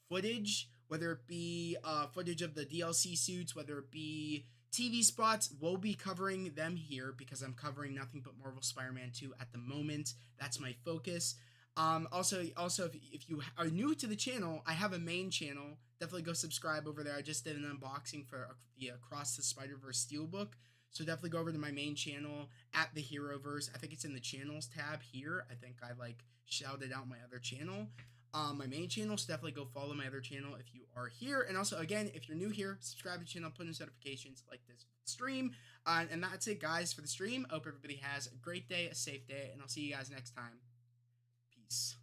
footage, whether it be footage of the DLC suits, whether it be TV spots, we'll be covering them here because I'm covering nothing but Marvel Spider-Man 2 at the moment. That's my focus. Also, if you are new to the channel, I have a main channel. Definitely go subscribe over there. I just did an unboxing for the Across the Spider-Verse Steelbook. So definitely go over to my main channel at the Heroverse. I think it's in the channels tab here. I think I shouted out my other channel. My main channel, so definitely go follow my other channel if you are here. And also, again, if you're new here, subscribe to the channel, put in notifications like this stream. And that's it, guys, for the stream. I hope everybody has a great day, a safe day, and I'll see you guys next time. Peace.